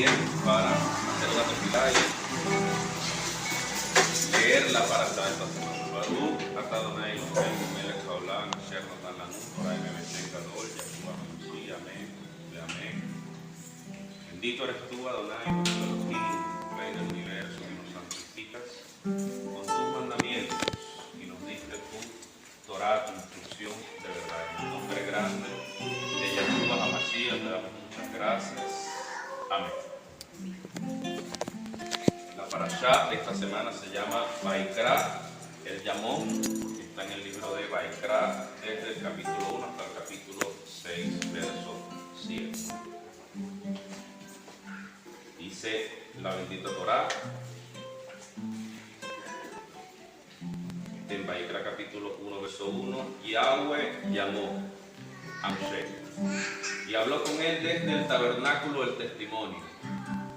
Uriel para hacer una tefilá y leer la parashá esta semana. Baruch atah Adonai Eloheinu melech haolam asher natan lanu Torah be'emet gadol Yeshua HaMashiach. Amén y amén. Bendito eres tú, Adonai, nuestro Elohim, Rey del universo, que nos santificas con tus mandamientos y nos diste tu Torah, tu instrucción de verdad. En el nombre grande de Yeshua HaMashiach te damos muchas gracias. Amén. La parashá de esta semana se llama Vaikra, el Yamón, que está en el libro de Vaikra, desde el capítulo 1 hasta el capítulo 6, verso 7. Dice la bendita Torah en Vaikra capítulo 1, verso 1: Yahweh llamó a Moshe y habló con él desde el tabernáculo del testimonio.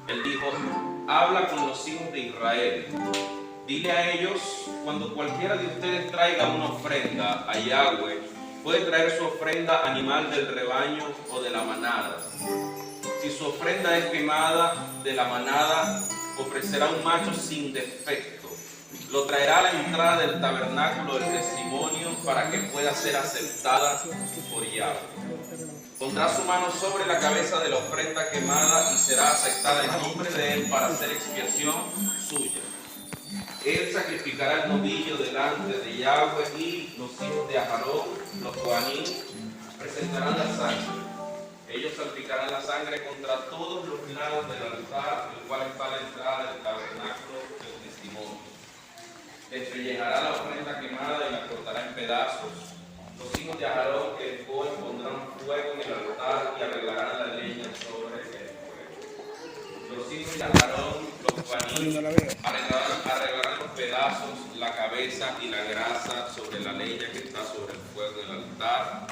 Él dijo: habla con los hijos de Israel. Dile a ellos: cuando cualquiera de ustedes traiga una ofrenda a Yahweh, puede traer su ofrenda animal del rebaño o de la manada. Si su ofrenda es quemada de la manada, ofrecerá un macho sin defecto. Lo traerá a la entrada del tabernáculo del testimonio para que pueda ser aceptada por Yahweh. Pondrá su mano sobre la cabeza de la ofrenda quemada y será aceptada en nombre de él para hacer expiación suya. Él sacrificará el novillo delante de Yahweh y los hijos de Aarón, los Cohanim, presentarán la sangre. Ellos salpicarán la sangre contra todos los lados del altar, el cual está a la entrada del tabernáculo del testimonio. Despellejará la ofrenda quemada y la cortará en pedazos. Los hijos de Aarón, que el Cohen, pondrán fuego en el altar y arreglarán la leña sobre el fuego. Los hijos de Aarón, los Cohanim, arreglarán los pedazos, la cabeza y la grasa sobre la leña que está sobre el fuego del altar.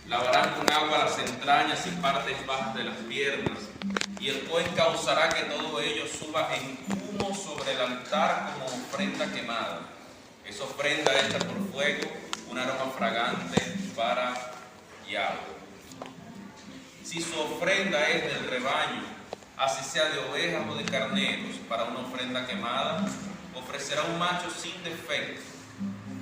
Lavarán con agua las entrañas y partes bajas de las piernas, y el Cohen causará que todo ello suba en humo sobre el altar como ofrenda quemada. Es ofrenda hecha por fuego, un aroma fragante para Yahweh. Si su ofrenda es del rebaño, así sea de ovejas o de carneros, para una ofrenda quemada, ofrecerá un macho sin defecto.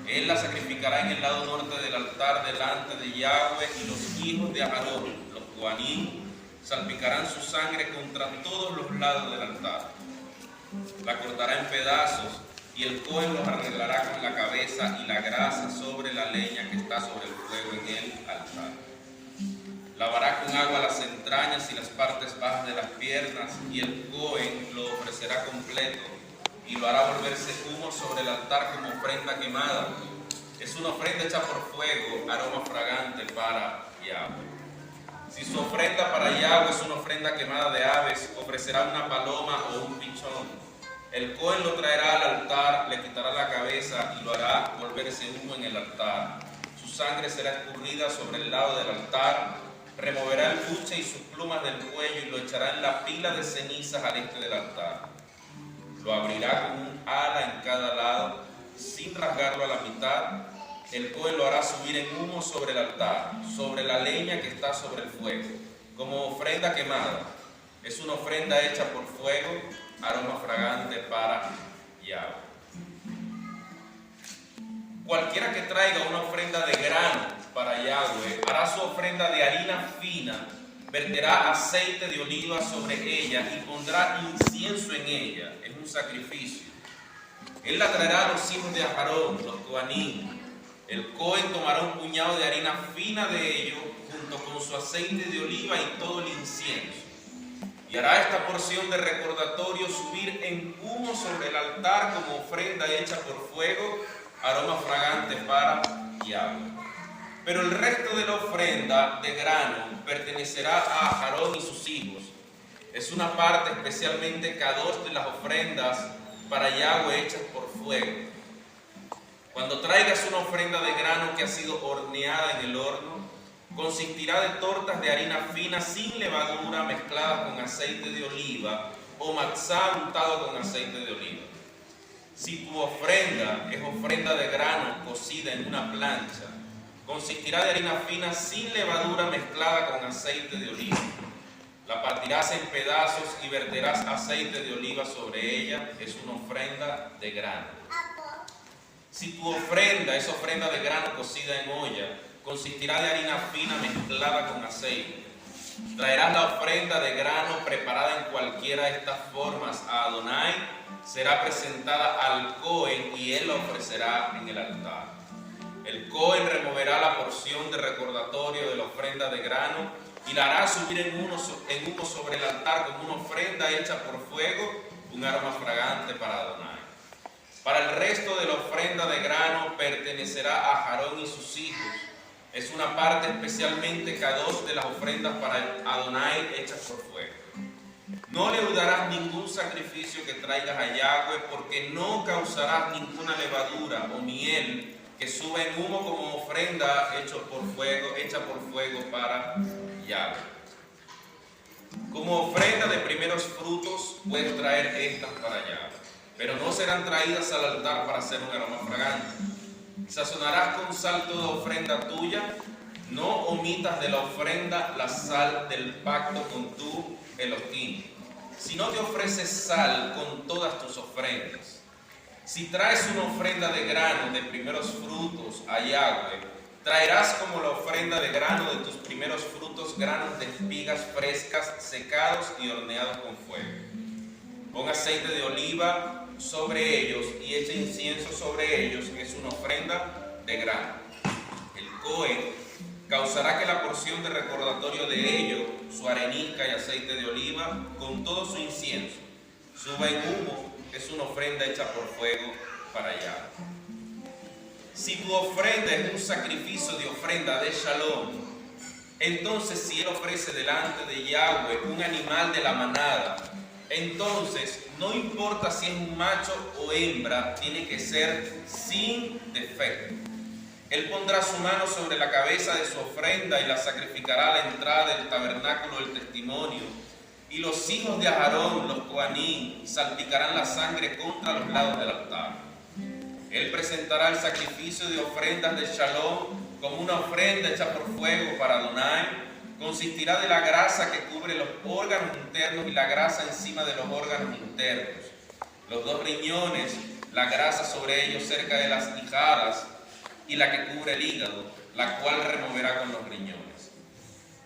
Él la sacrificará en el lado norte del altar delante de Yahweh, y los hijos de Aarón, los Cohanim, salpicarán su sangre contra todos los lados del altar. La cortará en pedazos, y el Cohen los arreglará con la cabeza y la grasa sobre la leña que está sobre el fuego en el altar. Lavará con agua las entrañas y las partes bajas de las piernas, y el Cohen lo ofrecerá completo, y lo hará volverse humo sobre el altar como ofrenda quemada. Es una ofrenda hecha por fuego, aroma fragante para Yahweh. Si su ofrenda para Yahweh es una ofrenda quemada de aves, ofrecerá una paloma o un pichón. El Cohen lo traerá al altar, le quitará la cabeza y lo hará volverse humo en el altar. Su sangre será escurrida sobre el lado del altar. Removerá el buche y sus plumas del cuello y lo echará en la pila de cenizas al este del altar. Lo abrirá con un ala en cada lado, sin rasgarlo a la mitad. El Cohen lo hará subir en humo sobre el altar, sobre la leña que está sobre el fuego, como ofrenda quemada. Es una ofrenda hecha por fuego, aroma fragante para Yahweh. Cualquiera que traiga una ofrenda de grano para Yahweh hará su ofrenda de harina fina, verterá aceite de oliva sobre ella y pondrá incienso en ella. Es un sacrificio. Él la traerá a los hijos de Aarón, los Cohanim. El Cohen tomará un puñado de harina fina de ello, junto con su aceite de oliva y todo el incienso. Y hará esta porción de recordatorio subir en humo sobre el altar como ofrenda hecha por fuego, aroma fragante para Yahweh. Pero el resto de la ofrenda de grano pertenecerá a Aarón y sus hijos. Es una parte especialmente kadosh de las ofrendas para Yahweh hechas por fuego. Cuando traigas una ofrenda de grano que ha sido horneada en el horno, consistirá de tortas de harina fina sin levadura mezcladas con aceite de oliva o matzá untado con aceite de oliva. Si tu ofrenda es ofrenda de grano cocida en una plancha, consistirá de harina fina sin levadura mezclada con aceite de oliva. La partirás en pedazos y verterás aceite de oliva sobre ella. Es una ofrenda de grano. Si tu ofrenda es ofrenda de grano cocida en olla, consistirá de harina fina mezclada con aceite. Traerás la ofrenda de grano preparada en cualquiera de estas formas a Adonai. Será presentada al Cohen y él la ofrecerá en el altar. El Cohen removerá la porción de recordatorio de la ofrenda de grano y la hará subir en humo sobre el altar como una ofrenda hecha por fuego, un aroma fragante para Adonai. Para el resto de la ofrenda de grano pertenecerá a Aarón y sus hijos. Es una parte especialmente kadosh de las ofrendas para Adonai hechas por fuego. No le darás ningún sacrificio que traigas a Yahweh, porque no causarás ninguna levadura o miel que suba en humo como ofrenda hecha por fuego para Yahweh. Como ofrenda de primeros frutos puedes traer estas para Yahweh, pero no serán traídas al altar para hacer un aroma fragante. Sazonarás con sal toda ofrenda tuya. No omitas de la ofrenda la sal del pacto con tu Elohim. Si no te ofreces sal con todas tus ofrendas. Si traes una ofrenda de grano de primeros frutos a Yahweh, traerás como la ofrenda de grano de tus primeros frutos granos de espigas frescas, secados y horneados con fuego. Pon aceite de oliva sobre ellos y echa incienso sobre ellos, que es una ofrenda de grano. El Cohen causará que la porción de recordatorio de ello, su arenisca y aceite de oliva, con todo su incienso, suba en humo, es una ofrenda hecha por fuego para allá. Si tu ofrenda es un sacrificio de ofrenda de Shalom, entonces si él ofrece delante de Yahweh un animal de la manada, entonces no importa si es un macho o hembra, tiene que ser sin defecto. Él pondrá su mano sobre la cabeza de su ofrenda y la sacrificará a la entrada del tabernáculo del testimonio. Y los hijos de Aarón, los Coanim, salpicarán la sangre contra los lados del altar. Él presentará el sacrificio de ofrendas de Shalom como una ofrenda hecha por fuego para Adonai. Consistirá de la grasa que cubre los órganos internos y la grasa encima de los órganos internos. Los dos riñones, la grasa sobre ellos cerca de las ijadas, y la que cubre el hígado, la cual removerá con los riñones.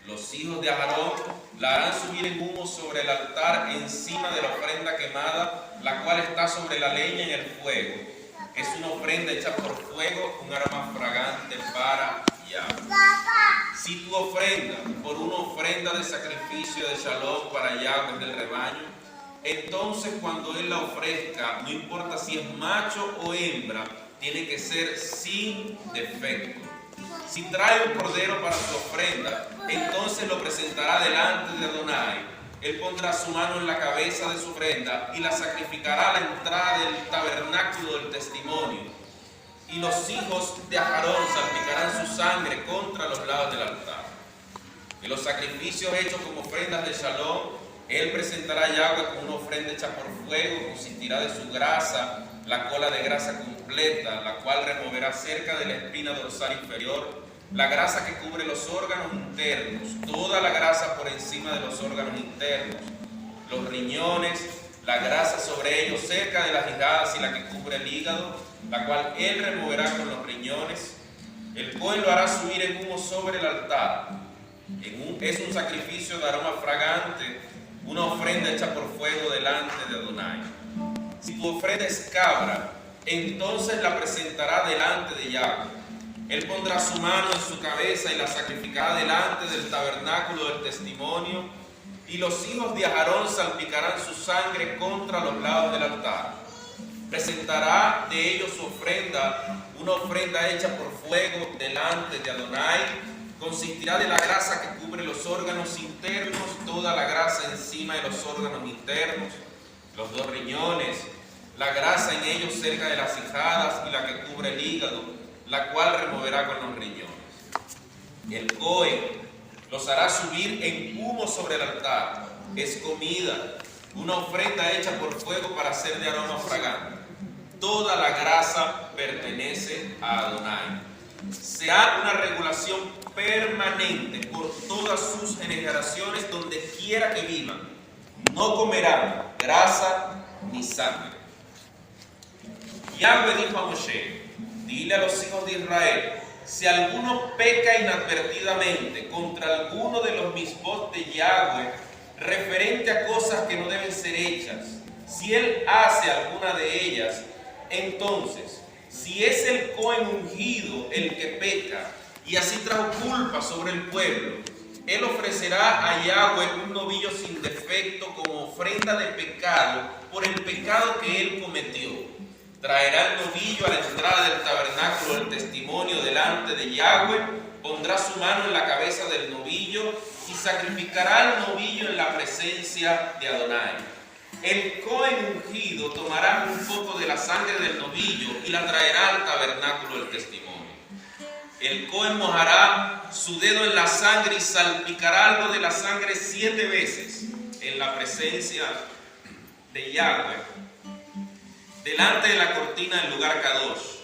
Los hijos de Aarón la harán subir en humo sobre el altar encima de la ofrenda quemada, la cual está sobre la leña en el fuego. Es una ofrenda hecha por fuego, un aroma fragante para Yahweh. Si tu ofrenda por una ofrenda de sacrificio de Shalom para Yahweh del rebaño, entonces cuando él la ofrezca, no importa si es macho o hembra, tiene que ser sin defecto. Si trae un cordero para su ofrenda, entonces lo presentará delante de Adonai. Él pondrá su mano en la cabeza de su ofrenda y la sacrificará a la entrada del tabernáculo del testimonio. Y los hijos de Aarón salpicarán su sangre contra los lados del altar. En los sacrificios hechos como ofrendas de Shalom, él presentará a Yahweh con una ofrenda hecha por fuego, consistirá de su grasa, la cola de grasa completa, la cual removerá cerca de la espina dorsal inferior, la grasa que cubre los órganos internos, toda la grasa por encima de los órganos internos, los riñones, la grasa sobre ellos cerca de las ijadas y la que cubre el hígado, la cual él removerá con los riñones. El Cohen lo hará subir en humo sobre el altar. Es un sacrificio de aroma fragante, una ofrenda hecha por fuego delante de Adonai. Si tu ofrenda es cabra, entonces la presentará delante de Yahweh. Él pondrá su mano en su cabeza y la sacrificará delante del tabernáculo del testimonio, y los hijos de Aarón salpicarán su sangre contra los lados del altar. Presentará de ellos su ofrenda, una ofrenda hecha por fuego delante de Adonai. Consistirá de la grasa que cubre los órganos internos, toda la grasa encima de los órganos internos, los dos riñones, la grasa en ellos cerca de las ijadas y la que cubre el hígado, la cual removerá con los riñones. El Cohen los hará subir en humo sobre el altar. Es comida, una ofrenda hecha por fuego para hacer de aroma fragante. Toda la grasa pertenece a Adonai. Será una regulación permanente por todas sus generaciones, donde quiera que vivan. No comerán grasa ni sangre. Yahweh dijo a Moshe: dile a los hijos de Israel: si alguno peca inadvertidamente contra alguno de los misbot de Yahweh, referente a cosas que no deben ser hechas, si él hace alguna de ellas, entonces, si es el Cohen ungido el que peca y así trajo culpa sobre el pueblo, él ofrecerá a Yahweh un novillo sin defecto como ofrenda de pecado por el pecado que él cometió. Traerá el novillo a la entrada del tabernáculo del testimonio delante de Yahweh, pondrá su mano en la cabeza del novillo y sacrificará el novillo en la presencia de Adonai. El Cohen ungido tomará un poco de la sangre del novillo y la traerá al tabernáculo del testimonio. El Cohen mojará su dedo en la sangre y salpicará algo de la sangre 7 veces en la presencia de Yahweh, delante de la cortina del lugar Kadosh.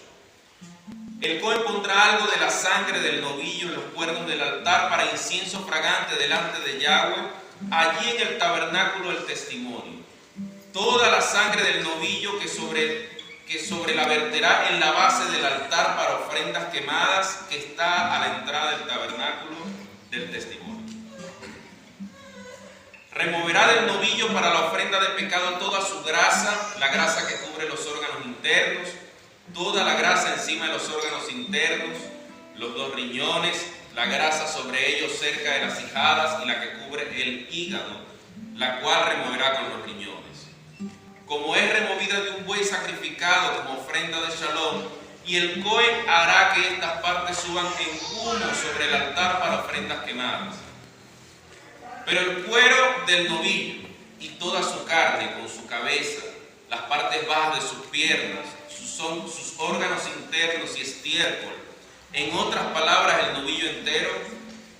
El Cohen pondrá algo de la sangre del novillo en los cuernos del altar para incienso fragante delante de Yahweh, allí en el tabernáculo del testimonio. Toda la sangre del novillo que sobre la verterá en la base del altar para ofrendas quemadas que está a la entrada del tabernáculo del testimonio. Removerá del novillo para la ofrenda de pecado toda su grasa, la grasa que cubre los órganos internos, toda la grasa encima de los órganos internos, los 2 riñones, la grasa sobre ellos cerca de las ijadas y la que cubre el hígado, la cual removerá con los riñones. Como es removida de un buey sacrificado como ofrenda de shalom, y el Cohen hará que estas partes suban en humo sobre el altar para ofrendas quemadas. Pero el cuero del novillo y toda su carne con su cabeza, las partes bajas de sus piernas, sus órganos internos y estiércol, en otras palabras el novillo entero,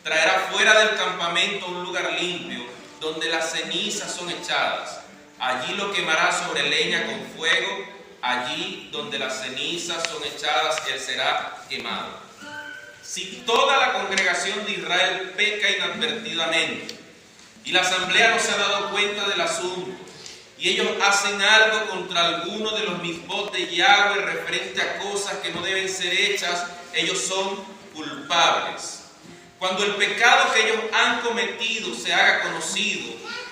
traerá fuera del campamento un lugar limpio donde las cenizas son echadas. Allí lo quemará sobre leña con fuego, allí donde las cenizas son echadas, él será quemado. Si toda la congregación de Israel peca inadvertidamente y la asamblea no se ha dado cuenta del asunto, y ellos hacen algo contra alguno de los misbot de Yahweh referente a cosas que no deben ser hechas, ellos son culpables. Cuando el pecado que ellos han cometido se haga conocido,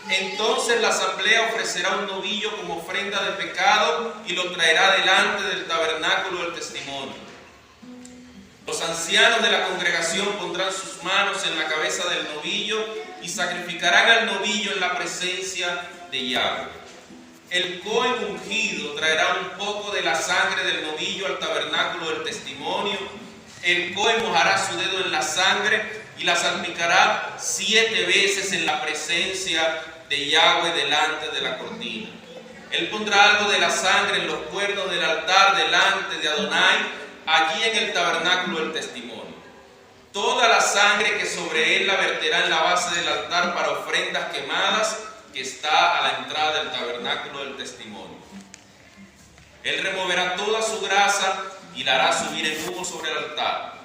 entonces la asamblea ofrecerá un novillo como ofrenda de pecado y lo traerá delante del tabernáculo del testimonio. Los ancianos de la congregación pondrán sus manos en la cabeza del novillo y sacrificarán al novillo en la presencia de Yahweh. El Cohen ungido traerá un poco de la sangre del novillo al tabernáculo del testimonio. El Cohen mojará su dedo en la sangre y la salpicará 7 veces en la presencia de Yahweh delante de la cortina. Él pondrá algo de la sangre en los cuernos del altar delante de Adonai, allí en el tabernáculo del testimonio. Toda la sangre que sobre él la verterá en la base del altar para ofrendas quemadas que está a la entrada del tabernáculo del testimonio. Él removerá toda su grasa y la hará subir en humo sobre el altar.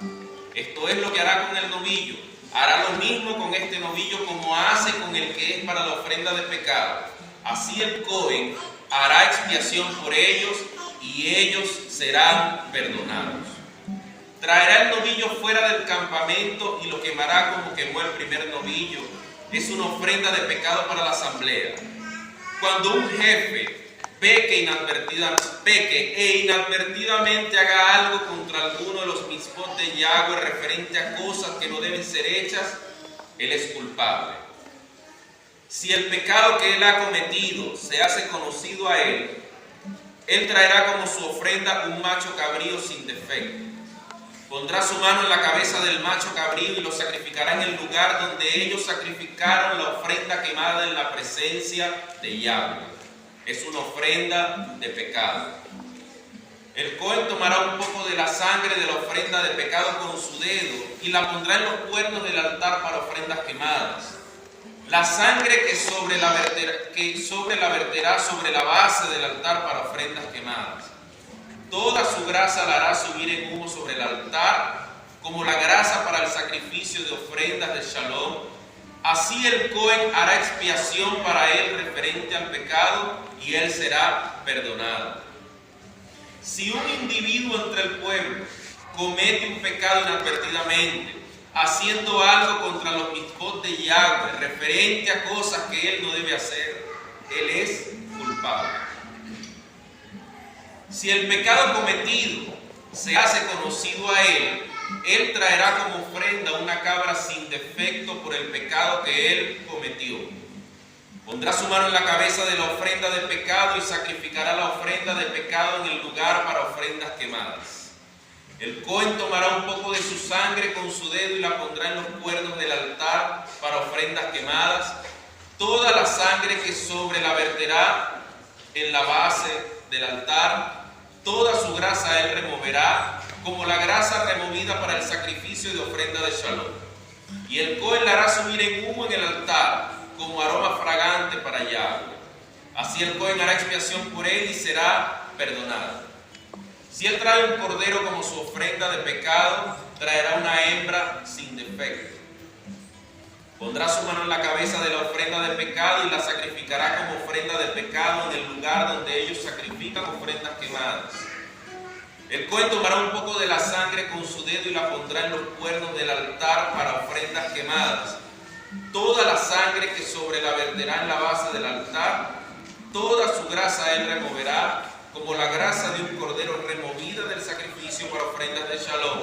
Esto es lo que hará con el novillo. Hará lo mismo con este novillo como hace con el que es para la ofrenda de pecado. Así el Cohen hará expiación por ellos y ellos serán perdonados. Traerá el novillo fuera del campamento y lo quemará como quemó el primer novillo. Es una ofrenda de pecado para la asamblea. Cuando un jefe peque e inadvertidamente haga algo contra alguno de los misbot de Yahweh referente a cosas que no deben ser hechas, él es culpable. Si el pecado que él ha cometido se hace conocido a él traerá como su ofrenda un macho cabrío sin defecto. Pondrá su mano en la cabeza del macho cabrío y lo sacrificará en el lugar donde ellos sacrificaron la ofrenda quemada en la presencia de Yahweh. Es una ofrenda de pecado. El Cohen tomará un poco de la sangre de la ofrenda de pecado con su dedo y la pondrá en los cuernos del altar para ofrendas quemadas. La sangre que sobre la verterá sobre la base del altar para ofrendas quemadas. Toda su grasa la hará subir en humo sobre el altar como la grasa para el sacrificio de ofrendas de Shalom. Así el Cohen hará expiación para él referente al pecado y él será perdonado. Si un individuo entre el pueblo comete un pecado inadvertidamente, haciendo algo contra los mitzvot de Yahweh, referente a cosas que él no debe hacer, él es culpable. Si el pecado cometido se hace conocido a él, él traerá como ofrenda una cabra sin defecto por el pecado que él cometió. Pondrá su mano en la cabeza de la ofrenda de pecado y sacrificará la ofrenda de pecado en el lugar para ofrendas quemadas. El Cohen tomará un poco de su sangre con su dedo y la pondrá en los cuernos del altar para ofrendas quemadas. Toda la sangre que sobre la verterá en la base del altar, toda su grasa él removerá, como la grasa removida para el sacrificio de ofrenda de Shalom. Y el Cohen la hará subir en humo en el altar, como aroma fragante para Yahweh. Así el Cohen hará expiación por él y será perdonado. Si él trae un cordero como su ofrenda de pecado, traerá una hembra sin defecto. Pondrá su mano en la cabeza de la ofrenda de pecado y la sacrificará como ofrenda de pecado en el lugar donde ellos sacrifican ofrendas quemadas. El Cohen tomará un poco de la sangre con su dedo y la pondrá en los cuernos del altar para ofrendas quemadas. Toda la sangre que sobre la verterá en la base del altar, toda su grasa él removerá, como la grasa de un cordero removida del sacrificio para ofrendas de Shalom.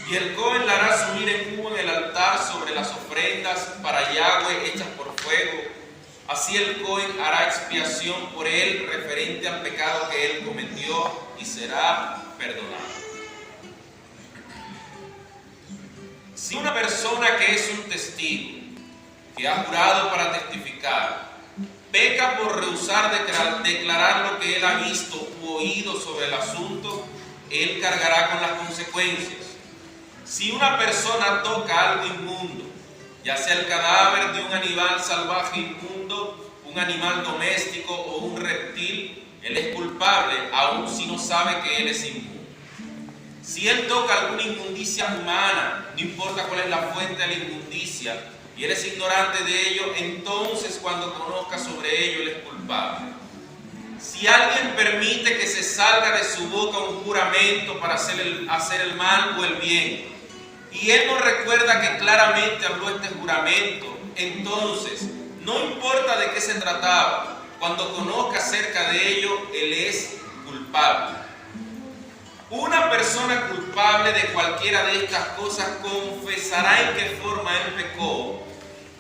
Y el Cohen la hará subir en humo en el altar sobre las ofrendas para Yahweh hechas por fuego. Así el Cohen hará expiación por él referente al pecado que él cometió y será perdonado. Si una persona que es un testigo, que ha jurado para testificar, peca por rehusar declarar lo que él ha visto u oído sobre el asunto, él cargará con las consecuencias. Si una persona toca algo inmundo, ya sea el cadáver de un animal salvaje inmundo, un animal doméstico o un reptil, él es culpable, aun si no sabe que él es inmundo. Si él toca alguna inmundicia humana, no importa cuál es la fuente de la inmundicia, y él es ignorante de ello, entonces cuando conozca sobre ello, él es culpable. Si alguien permite que se salga de su boca un juramento para hacer el mal o el bien, y él no recuerda que claramente habló este juramento, entonces, no importa de qué se trataba, cuando conozca acerca de ello, él es culpable. Una persona culpable de cualquiera de estas cosas confesará en qué forma él pecó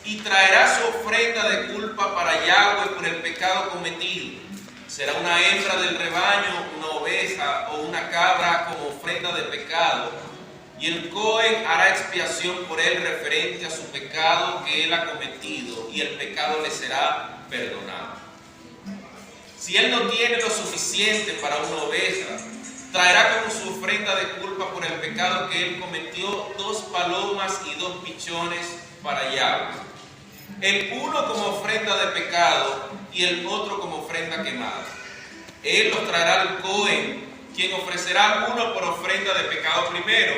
y traerá su ofrenda de culpa para Yahweh por el pecado cometido. Será una hembra del rebaño, una oveja o una cabra como ofrenda de pecado, y el Cohen hará expiación por él referente a su pecado que él ha cometido, y el pecado le será perdonado. Si él no tiene lo suficiente para una oveja, traerá como su ofrenda de culpa por el pecado que él cometió 2 palomas y 2 pichones para Yahweh. El uno como ofrenda de pecado y el otro como ofrenda quemada. Él los traerá al Cohen, quien ofrecerá uno por ofrenda de pecado primero.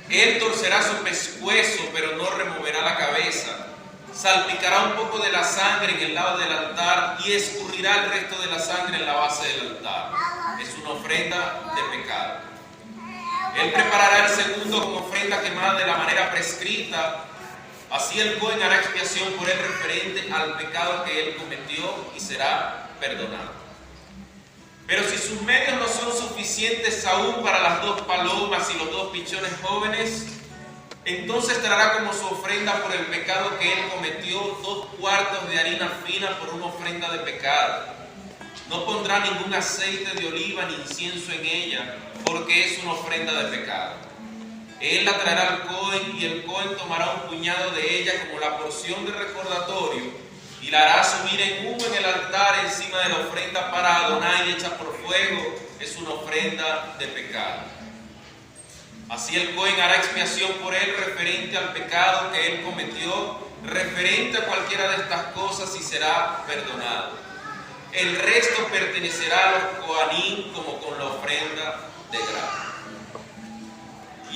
Él torcerá su pescuezo, pero no removerá la cabeza. Salpicará un poco de la sangre en el lado del altar y escurrirá el resto de la sangre en la base del altar. Es una ofrenda de pecado. Él preparará el segundo como ofrenda quemada de la manera prescrita. Así el Cohen hará expiación por él referente al pecado que él cometió y será perdonado. Pero si sus medios no son suficientes aún para las 2 palomas y los 2 pichones jóvenes, entonces traerá como su ofrenda por el pecado que él cometió 2 cuartos de harina fina por una ofrenda de pecado. No pondrá ningún aceite de oliva ni incienso en ella, porque es una ofrenda de pecado. Él la traerá al Cohen y el Cohen tomará un puñado de ella como la porción de recordatorio y la hará subir en humo en el altar encima de la ofrenda para Adonai hecha por fuego. Es una ofrenda de pecado. Así el Cohen hará expiación por él referente al pecado que él cometió, referente a cualquiera de estas cosas y será perdonado. El resto pertenecerá a los Cohanim como con la ofrenda de grano.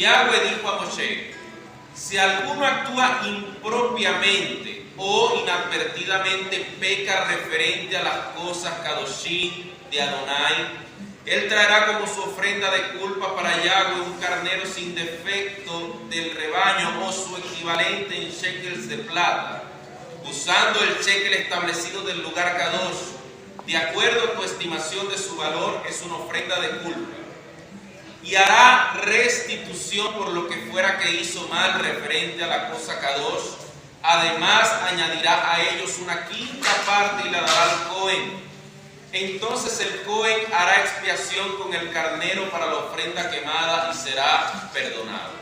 Yahweh dijo a Moshe: si alguno actúa impropiamente o inadvertidamente peca referente a las cosas Kadoshim de Adonai, él traerá como su ofrenda de culpa para Yahweh un carnero sin defecto del rebaño o su equivalente en shekels de plata, usando el shekel establecido del lugar Kadosh. De acuerdo a tu estimación de su valor, es una ofrenda de culpa. Y hará restitución por lo que fuera que hizo mal referente a la cosa Kadosh. Además, añadirá a ellos una quinta parte y la dará al Cohen. Entonces el Cohen hará expiación con el carnero para la ofrenda quemada y será perdonado.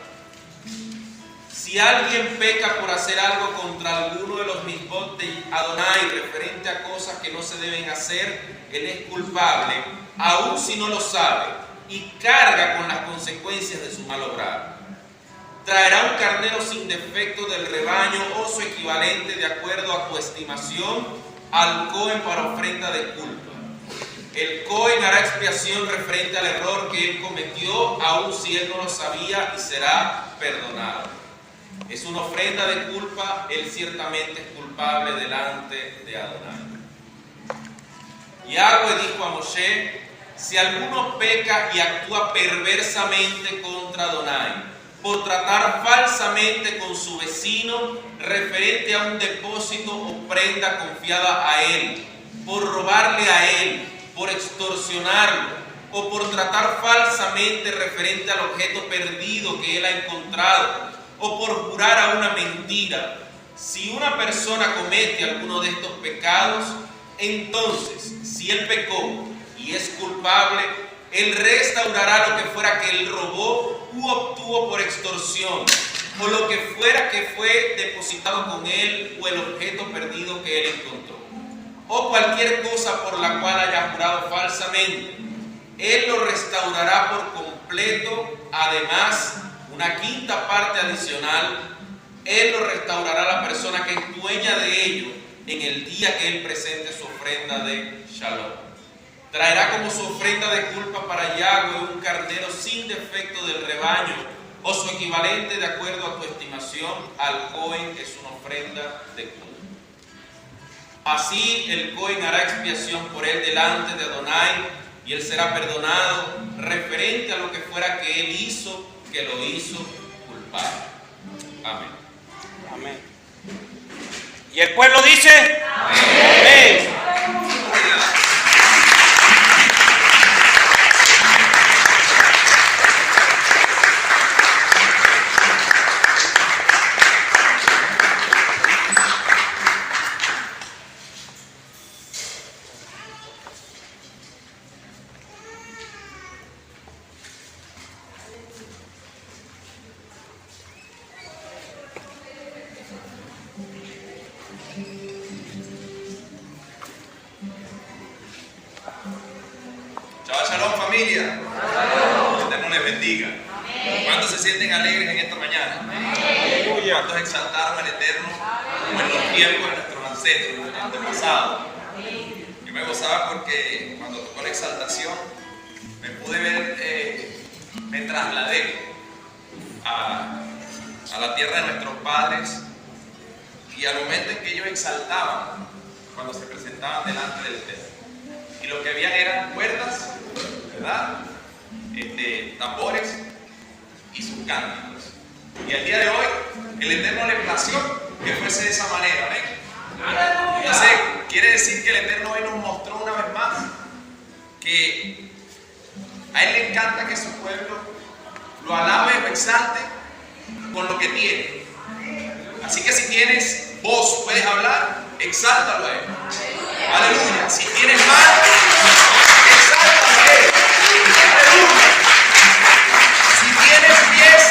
Si alguien peca por hacer algo contra alguno de los misbot de Adonai referente a cosas que no se deben hacer, él es culpable, aun si no lo sabe, y carga con las consecuencias de su mal obrar. Traerá un carnero sin defecto del rebaño o su equivalente de acuerdo a tu estimación al Cohen para ofrenda de culpa. El Cohen hará expiación referente al error que él cometió, aun si él no lo sabía, y será perdonado. Es una ofrenda de culpa, él ciertamente es culpable delante de Adonai. Yahweh dijo a Moshe: si alguno peca y actúa perversamente contra Adonai, por tratar falsamente con su vecino referente a un depósito o prenda confiada a él, por robarle a él, por extorsionarlo, o por tratar falsamente referente al objeto perdido que él ha encontrado, o por jurar a una mentira. Si una persona comete alguno de estos pecados, entonces, si él pecó y es culpable, él restaurará lo que fuera que él robó u obtuvo por extorsión, o lo que fuera que fue depositado con él, o el objeto perdido que él encontró, o cualquier cosa por la cual haya jurado falsamente. Él lo restaurará por completo. Además, una quinta parte adicional, él lo restaurará a la persona que es dueña de ello en el día que él presente su ofrenda de Shalom. Traerá como su ofrenda de culpa para Yahweh un carnero sin defecto del rebaño o su equivalente de acuerdo a tu estimación al Cohen, que es una ofrenda de culpa. Así el Cohen hará expiación por él delante de Adonai y él será perdonado referente a lo que fuera que él hizo, que lo hizo culpable. Amén. Amén. Y el pueblo dice: amén. Shabbat Shalom, familia. Que el Eterno les bendiga. ¿Cuántos se sienten alegres en esta mañana? ¿Cuántos exaltaron al Eterno como en los tiempos de nuestros ancestros, de nuestros antepasados? Yo me gozaba porque cuando tocó la exaltación me pude ver, me trasladé a la tierra de nuestros padres, y al momento en que ellos exaltaban cuando se presentaban delante del Eterno, y lo que habían eran cuerdas, ¿verdad? Tambores y sus cánticos. Y al día de hoy el Eterno le plació que fuese de esa manera. ¿Ven? Entonces quiere decir que el Eterno hoy nos mostró una vez más que a Él le encanta que su pueblo lo alabe, lo exalte con lo que tiene. Así que si tienes voz, puedes hablar, exáltalo a Él. Aleluya. Si tienes mal, exáltalo a Él. Aleluya. Si tienes pies,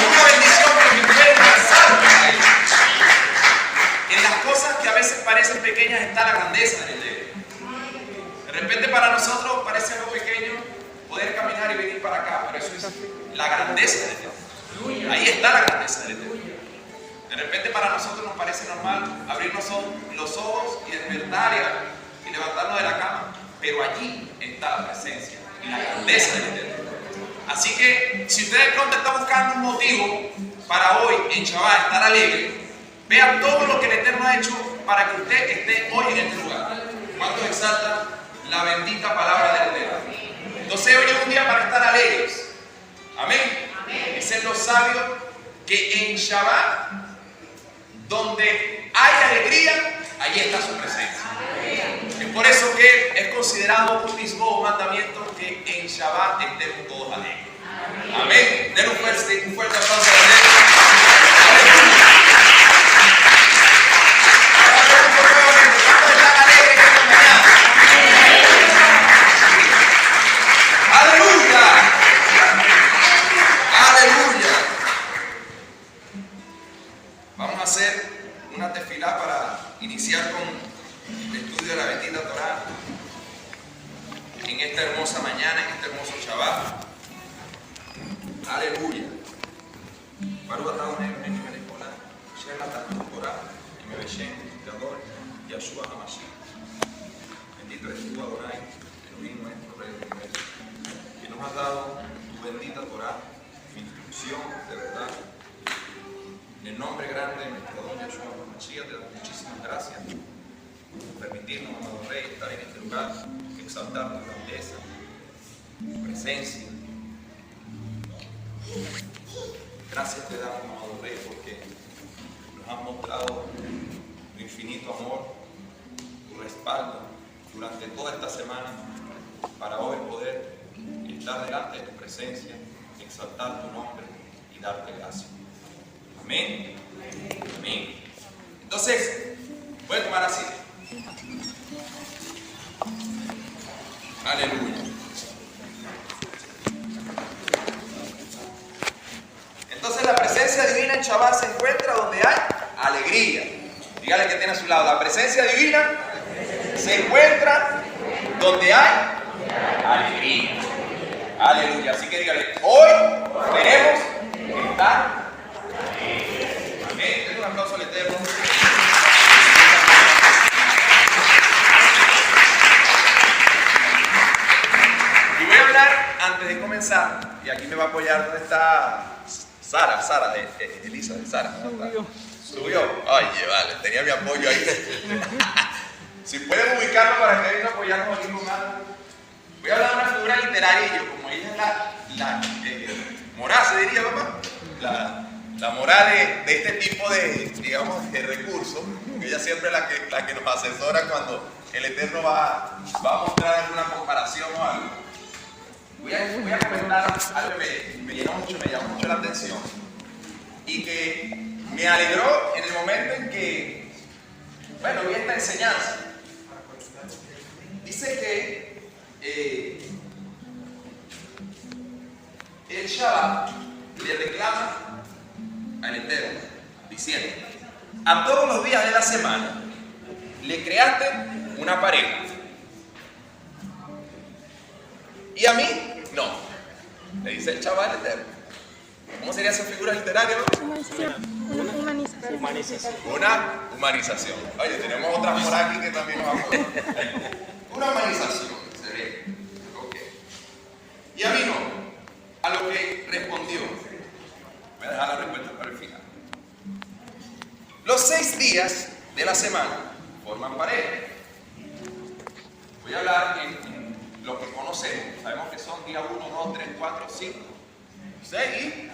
una bendición que me encuentra, exáltalo a Él. En las cosas que a veces parecen pequeñas está la grandeza del Eterno. De repente para nosotros parece algo pequeño poder caminar y venir para acá, pero eso es la grandeza del Eterno. Ahí está la grandeza del Eterno. De repente para nosotros nos parece normal abrirnos los ojos y despertar y levantarnos de la cama, pero allí está la presencia y la grandeza del Eterno. Así que si usted de pronto está buscando un motivo para hoy en Shabbat estar alegre, vea todo lo que el Eterno ha hecho para que usted esté hoy en este lugar. ¿Cuántos exaltan la bendita palabra del Eterno? Entonces hoy es un día para estar alegres. Amén. Dicen los sabios que en Shabbat, donde hay alegría, allí está su presencia. Es por eso que es considerado un mismo mandamiento que en Shabbat estemos todos alegres. Amén. Den un fuerte aplauso a Dios. Vamos a hacer una tefilá para iniciar con el estudio de la bendita Torá en esta hermosa mañana, en este hermoso Shabbat. Aleluya. Baruch atah Adonai Eloheinu melech haolam, asher natan Torá y Mebeshem Gadol Yahshua HaMashiach. Bendito eres tú, Adonai, Elohim nuestro, Rey del universo, que nos has dado tu bendita Torá, tu instrucción de verdad. En el nombre grande de nuestro don Yahshua HaMashiach, te damos muchísimas gracias por permitirnos, amado Rey, estar en este lugar, exaltar tu grandeza, tu presencia. Gracias te damos, amado Rey, porque nos has mostrado tu infinito amor, tu respaldo durante toda esta semana para hoy poder estar delante de tu presencia, exaltar tu nombre y darte gracias. Amén. Amén. Entonces, voy a tomar así. Aleluya. Entonces la presencia divina en Shabbat se encuentra donde hay alegría. Dígale que tiene a su lado. La presencia divina se encuentra donde hay alegría. Aleluya. Así que dígale, hoy tenemos que estar. Amén. Den un aplauso al Eterno. Y voy a hablar antes de comenzar, y aquí me va a apoyar donde está Sara, Elisa, de Sara. Subió. Ay, vale, tenía mi apoyo ahí. Si pueden ubicarlo para que vengan a apoyarnos aquí con algo. Voy a hablar de una figura literaria y yo, como ella es la morada, se diría, papá. La morada de este tipo de, digamos, de recursos. Ella siempre es la que nos asesora cuando el Eterno va a mostrar alguna comparación o algo. Voy a comentar algo que me llamó mucho la atención y que me alegró en el momento en que, bueno, vi esta enseñanza. Dice que el Shabbat le reclama al Eterno diciendo: a todos los días de la semana le creaste una pareja y a mí no. Le dice el Shabbat al Eterno. ¿Cómo sería esa figura literaria? Una humanización. Una humanización. Oye, tenemos otras por aquí que también nos vamos a ver. Una humanización. Se ve. Ok. Y a mí no. A lo que respondió. Voy a dejar la respuesta para el final. Los 6 días de la semana forman pareja. Voy a hablar en lo que conocemos. Sabemos que son día 1, 2, 3, 4, 5, 6 y...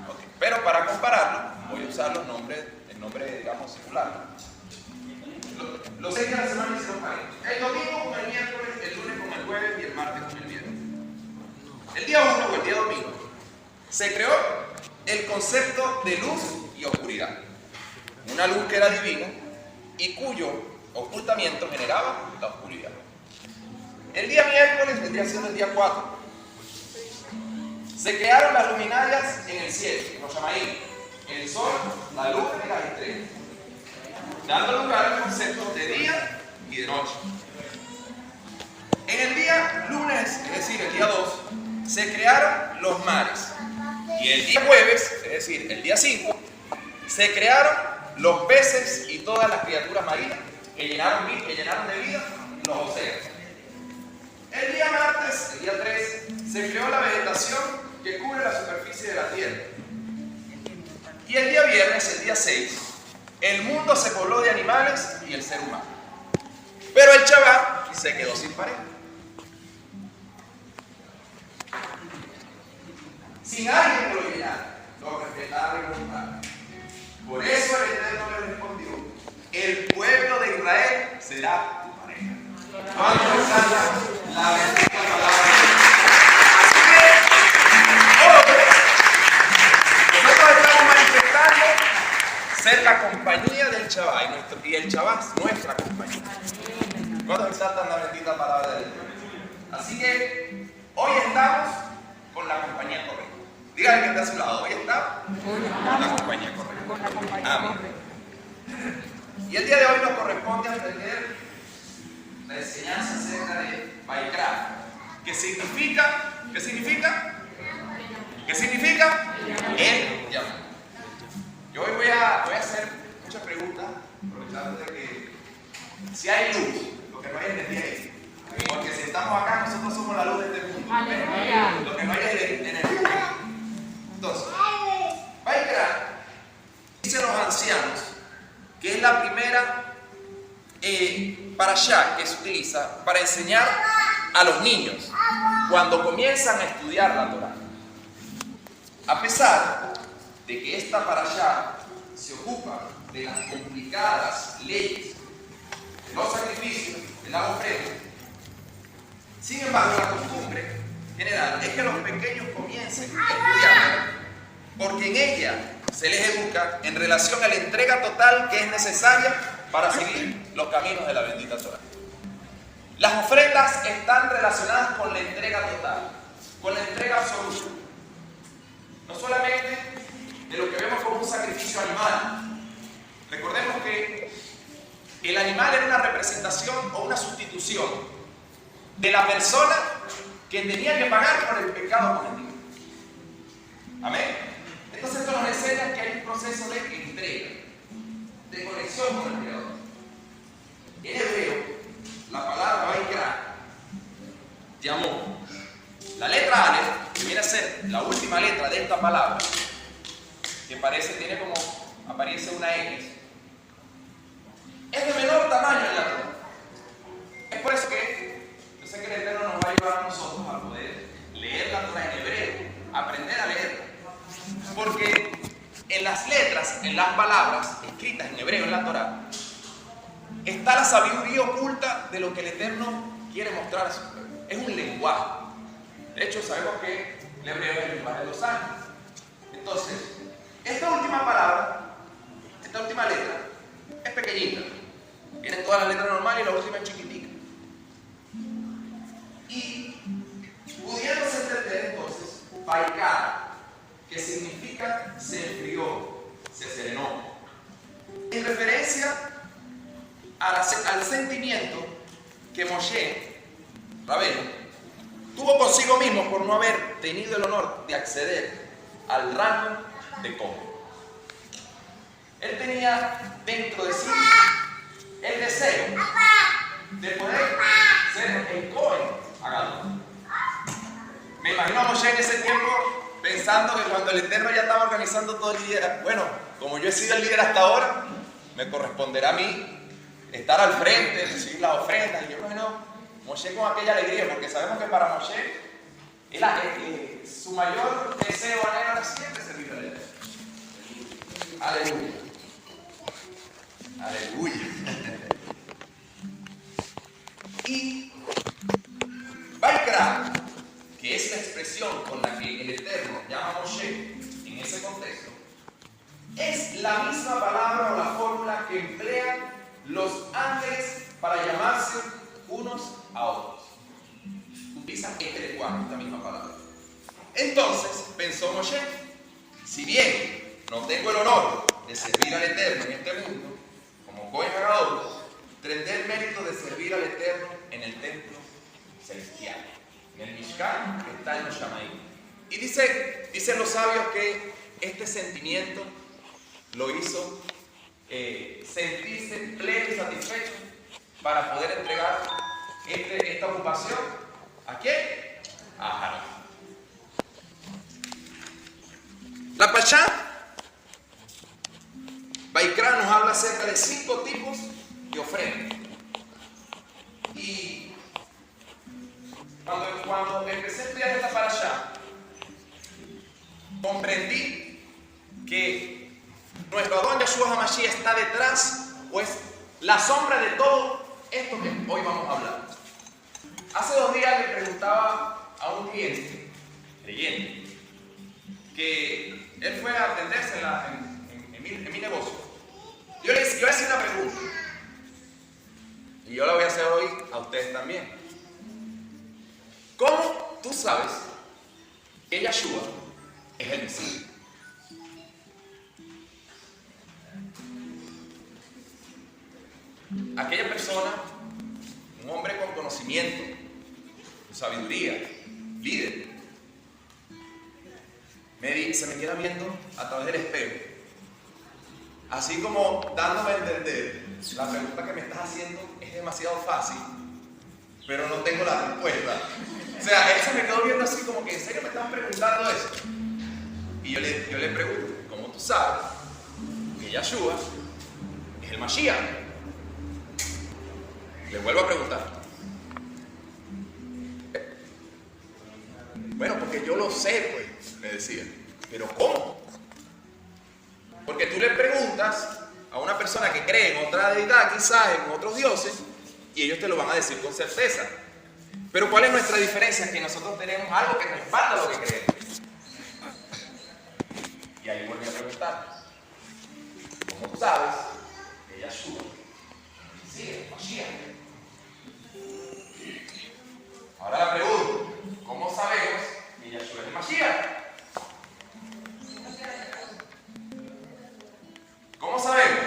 Okay. Pero para compararlo, voy a usar el nombre, digamos, singular. Los 6 días de la semana hicieron pareja. El domingo con el miércoles, el lunes con el jueves y el martes con el viernes. El día 1 o el día domingo se creó el concepto de luz y oscuridad. Una luz que era divina y cuyo ocultamiento generaba la oscuridad. El día miércoles vendría siendo el día 4. Se crearon las luminarias en el cielo, los llamaín, el sol, la luna y las estrellas, dando lugar al concepto de día y de noche. En el día lunes, es decir, el día 2, se crearon los mares. Y el día jueves, es decir, el día 5, se crearon los peces y todas las criaturas marinas que llenaron de vida los océanos. El día martes, el día 3, se creó la vegetación que cubre la superficie de la tierra. Y el día viernes, el día 6, el mundo se pobló de animales y el ser humano. Pero el Shabbat se quedó sin pareja. Sin alguien que lo llenara, lo respetara y lo honrara. Por eso el Eterno le respondió: el pueblo de Israel será tu pareja. Cuando exalta la bendita palabra de Dios. Así que hoy nosotros estamos manifestando ser la compañía del Shabbat y el Shabbat nuestra compañía. ¿Cuántos exaltan la bendita palabra de Dios? Así que hoy estamos con la compañía correcta. Dígale que está a su lado, hoy está con la compañía correcta. Amén. Y el día de hoy nos corresponde aprender la enseñanza acerca de Vaikra, que significa, ¿qué significa? ¿Qué significa? El llamado. Yo hoy voy a hacer muchas preguntas, aprovechando de que si hay luz, lo que no hay es energía. Porque si estamos acá, nosotros somos la luz de este mundo. Lo que no hay es energía. Entonces, Vaikra, dicen los ancianos, que es la primera parashá que se utiliza para enseñar a los niños cuando comienzan a estudiar la Torá. A pesar de que esta parashá se ocupa de las complicadas leyes, de los sacrificios, de la ofrenda, sin embargo, la costumbre general es que los pequeños comiencen a estudiar, porque en ella se les educa en relación a la entrega total que es necesaria para seguir los caminos de la bendita Torá. Las ofrendas están relacionadas con la entrega total, con la entrega absoluta. No solamente de lo que vemos como un sacrificio animal. Recordemos que el animal era una representación o una sustitución de la persona que tenía que pagar por el pecado cometido. Amén. Entonces esto nos enseña que hay un proceso de entrega, de conexión con el Creador. En hebreo, la palabra Vaikra, llamó. La letra Aleph, que viene a ser la última letra de esta palabra, que aparece una X, es de menor tamaño en la Torá. Es por eso que yo sé que el Eterno nos va a ayudar a nosotros a poder leer la Torá en hebreo, aprender a leerla. Porque en las letras, en las palabras escritas en hebreo en la Torá, está la sabiduría oculta de lo que el Eterno quiere mostrar a su pueblo. Es un lenguaje. De hecho, sabemos que el hebreo es el lenguaje de los ángeles. Entonces, esta última palabra, esta última letra, es pequeñita. Vienen todas las letras normales y la última es chiquitica. Y pudiéndose entender entonces, Vaikra, que significa se enfrió, se serenó, en referencia al sentimiento que Moshe Rabbeinu tuvo consigo mismo por no haber tenido el honor de acceder al rango de Cohen. Él tenía dentro de sí el deseo de poder ser el Cohen Gadol. Me imagino a Moshe en ese tiempo pensando que cuando el Eterno ya estaba organizando todo el líder, bueno, como yo he sido el líder hasta ahora, me corresponderá a mí estar al frente, recibir las ofrendas. Y yo imagino Moshe con aquella alegría, porque sabemos que para Moshe su mayor deseo era siempre servir al Eterno. Aleluya. Aleluya. Y Vaikra, que es la expresión con la que el Eterno llama a Moshe en ese contexto, es la misma palabra o la fórmula que emplean los ángeles para llamarse unos a otros. Utilizan este lenguaje, esta misma palabra. Entonces pensó Moshe: si bien no tengo el honor de servir al Eterno en este mundo, como Cohen Gadol, tendré el mérito de servir al Eterno en el templo celestial, en el Mishkan que está en los Shamaim. Y dicen los sabios que este sentimiento lo hizo sentirse pleno y satisfecho para poder entregar esta ocupación ¿a quién? A Aarón. La Pashá, Vaikra nos habla acerca de 5 tipos de ofrendas. Y cuando empecé a estudiar esta Parashá, comprendí que nuestro Adón Yahshua HaMashiach está detrás, o es la sombra de todo esto que hoy vamos a hablar. Hace 2 días le preguntaba a un cliente, creyente, que él fue a atenderse en mi negocio. Yo le hice una pregunta, y yo la voy a hacer hoy a ustedes también. ¿Cómo tú sabes que Yahshua es el Mesías? Aquella persona, un hombre con conocimiento, con sabiduría, líder, se me queda viendo a través del espejo, así como dándome a entender, la pregunta que me estás haciendo es demasiado fácil, pero no tengo la respuesta. O sea, él se me quedó viendo así como que, ¿en serio me estás preguntando eso? Y yo le pregunto, ¿cómo tú sabes que Yahshua es el Mashiach? Le vuelvo a preguntar. Bueno, porque yo lo sé, pues, me decía. ¿Pero cómo? Porque tú le preguntas a una persona que cree en otra deidad, quizás en otros dioses, y ellos te lo van a decir con certeza. Pero ¿cuál es nuestra diferencia? Que nosotros tenemos algo que respalda lo que creemos. Y ahí volví a preguntar, ¿cómo tú sabes que Yahshua sí es Mashiach? Ahora la pregunta, ¿cómo sabemos que Yahshua es el Mashiach? ¿Cómo sabemos?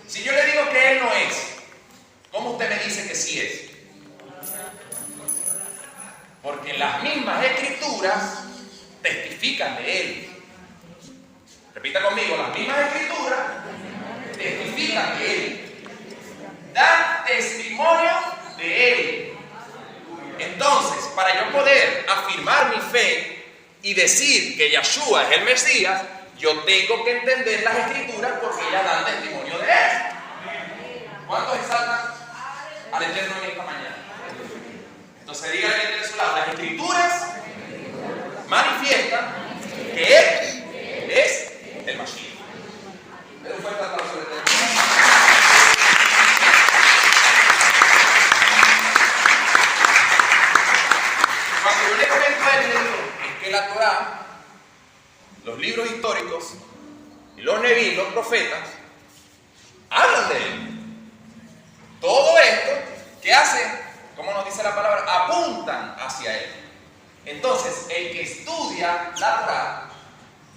Si yo le digo que él no es, ¿cómo usted me dice que sí es? Porque las mismas escrituras testifican de él. Repita conmigo, las mismas escrituras testifican de él. Dan testimonio de él. Entonces, para yo poder afirmar mi fe y decir que Yahshua es el Mesías, yo tengo que entender las escrituras porque ellas dan testimonio de él. ¿Cuántos exaltan al Eterno en esta mañana? Entonces díganle al Eterno a su lado, las escrituras manifiestan que él es el Mashiach. Pero un fuerte aplauso al Eterno. Cuando yo le comento a él, le digo, es que la Torah, los libros históricos, y los Neví, los profetas, hablan de él. Todo esto que hacen, como nos dice la palabra, apuntan hacia él. Entonces, el que estudia la Torah,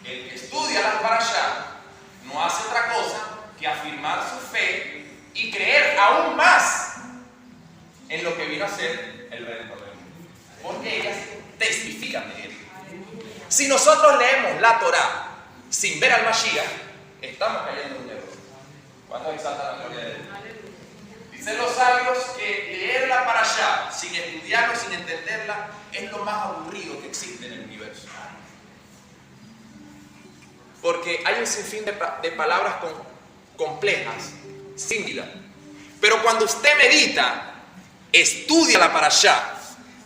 el que estudia la Parashá, no hace otra cosa que afirmar su fe y creer aún más en lo que vino a ser el Redentor. Porque ellas testifican de él. Si nosotros leemos la Torah sin ver al Mashiach, estamos cayendo en un error. ¿Cuántos exaltan la gloria de él? Dicen los sabios que leer la Parashá sin estudiarla, sin entenderla, es lo más aburrido que existe en el universo. Porque hay un sinfín de palabras complejas, sin vida. Pero cuando usted medita, estudia la Parashá,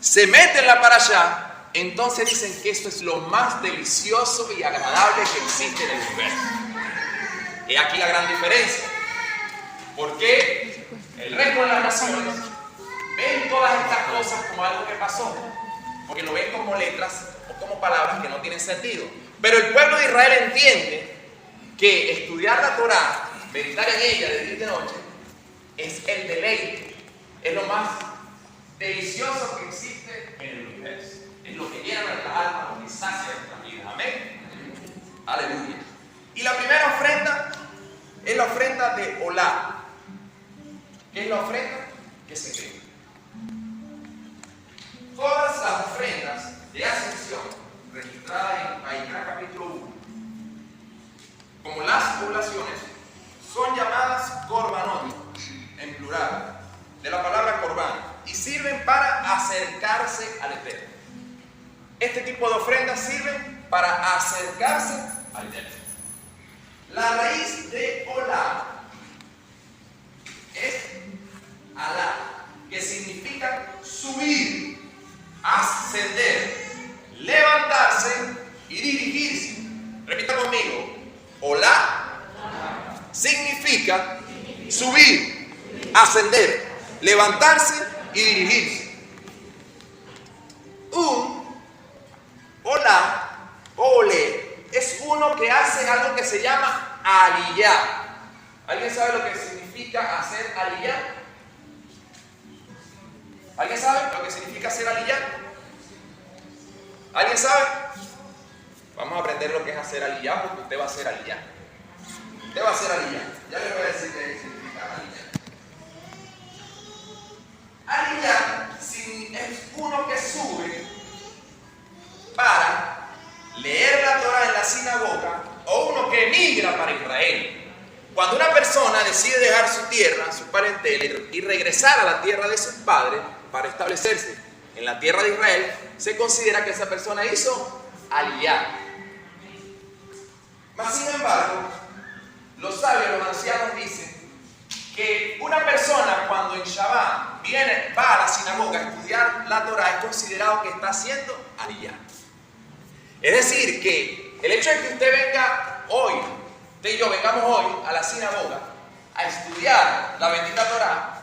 se mete en la Parashá, entonces dicen que esto es lo más delicioso y agradable que existe en el universo. Y aquí la gran diferencia. Porque el resto de las naciones ven todas estas cosas como algo que pasó. Porque lo ven como letras o como palabras que no tienen sentido. Pero el pueblo de Israel entiende que estudiar la Torah, meditar en ella de día y de noche, es el deleite. Es lo más delicioso que existe en el universo. Es lo que llena nuestra alma, lo que sacia nuestra vida. Amén. Aleluya. Y la primera ofrenda es la ofrenda de Olá. ¿Qué es la ofrenda? Que se cree. Todas las ofrendas de ascensión registradas en Vaikra capítulo 1, como las poblaciones, son llamadas korbanot, en plural, de la palabra corbán, y sirven para acercarse al Eterno. Este tipo de ofrendas sirven para acercarse al Eterno. La raíz de Olá es Alá, que significa subir, ascender, levantarse y dirigirse. Repita conmigo. Olá significa subir, ascender, levantarse y dirigirse. Un Olá o olé es uno que hace algo que se llama aliyá. ¿Alguien sabe lo que significa hacer aliyá? ¿Alguien sabe lo que significa hacer aliyá? ¿Alguien sabe? Vamos a aprender lo que es hacer aliyá, porque usted va a hacer aliyá. Usted va a hacer aliyá. Ya le voy a decir qué significa aliyá. Aliyá es uno que sube para leer la Torah en la sinagoga, o uno que emigra para Israel. Cuando una persona decide dejar su tierra, su parentela, y regresar a la tierra de sus padres para establecerse en la tierra de Israel, se considera que esa persona hizo aliyá. Mas sin embargo, los sabios, los ancianos dicen que una persona cuando en Shabbat va a la sinagoga a estudiar la Torah es considerado que está haciendo aliyá. Es decir, que el hecho de que usted venga hoy, usted y yo vengamos hoy a la sinagoga a estudiar la bendita Torah,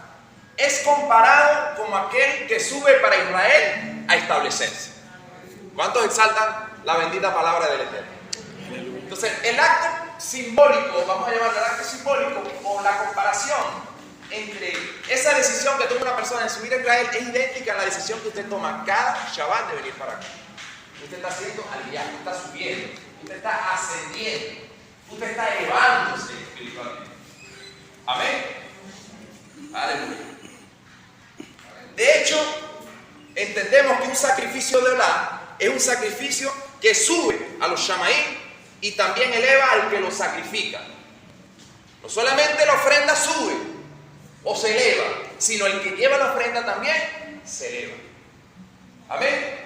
es comparado como aquel que sube para Israel a establecerse. ¿Cuántos exaltan la bendita palabra del Eterno? Entonces, el acto simbólico, vamos a llamarlo el acto simbólico, o la comparación entre esa decisión que toma una persona de subir a Israel es idéntica a la decisión que usted toma cada Shabbat de venir para acá. Usted está haciendo aliyá, usted está subiendo, usted está ascendiendo, usted está elevándose espiritualmente. Amén. Aleluya. De hecho, entendemos que un sacrificio de Olá es un sacrificio que sube a los Shamaim y también eleva al que lo sacrifica. No solamente la ofrenda sube o se eleva, sino el que lleva la ofrenda también se eleva. Amén.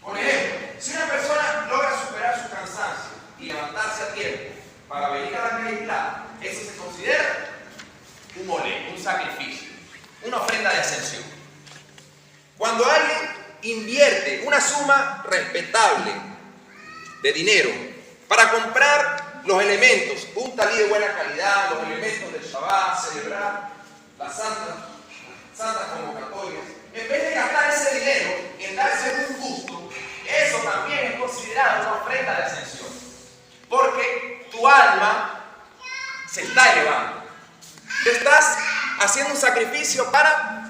Por ejemplo, si una persona logra superar su cansancio y levantarse a tiempo para venir a la Keilah, eso se considera un olé, un sacrificio, una ofrenda de ascensión. Cuando alguien invierte una suma respetable de dinero para comprar los elementos, un talí de buena calidad, los elementos del Shabbat, celebrar las santas convocatorias, en vez de gastar ese dinero en darse un gusto, eso también es considerado una ofrenda de ascensión, porque tu alma se está elevando. Te estás haciendo un sacrificio para,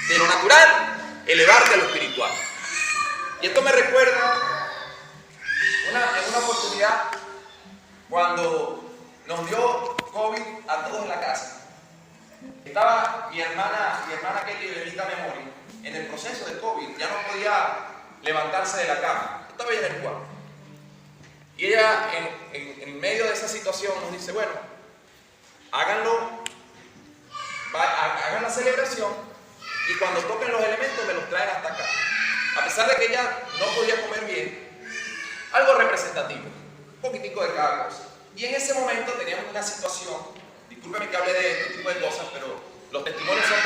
de lo natural, elevarte a lo espiritual. Y esto me recuerda en una oportunidad cuando nos dio COVID a todos en la casa. Estaba mi hermana Kelly, bendita memoria, en el proceso de COVID. Ya no podía levantarse de la cama. Estaba ella en el cuarto. Y ella, en medio de esa situación, nos dice, bueno, hagan la celebración y cuando toquen los elementos me los traen hasta acá. A pesar de que ella no podía comer bien, algo representativo, un poquitico de cada cosa. Y en ese momento teníamos una situación, discúlpeme que hable de este tipo de cosas, pero los testimonios son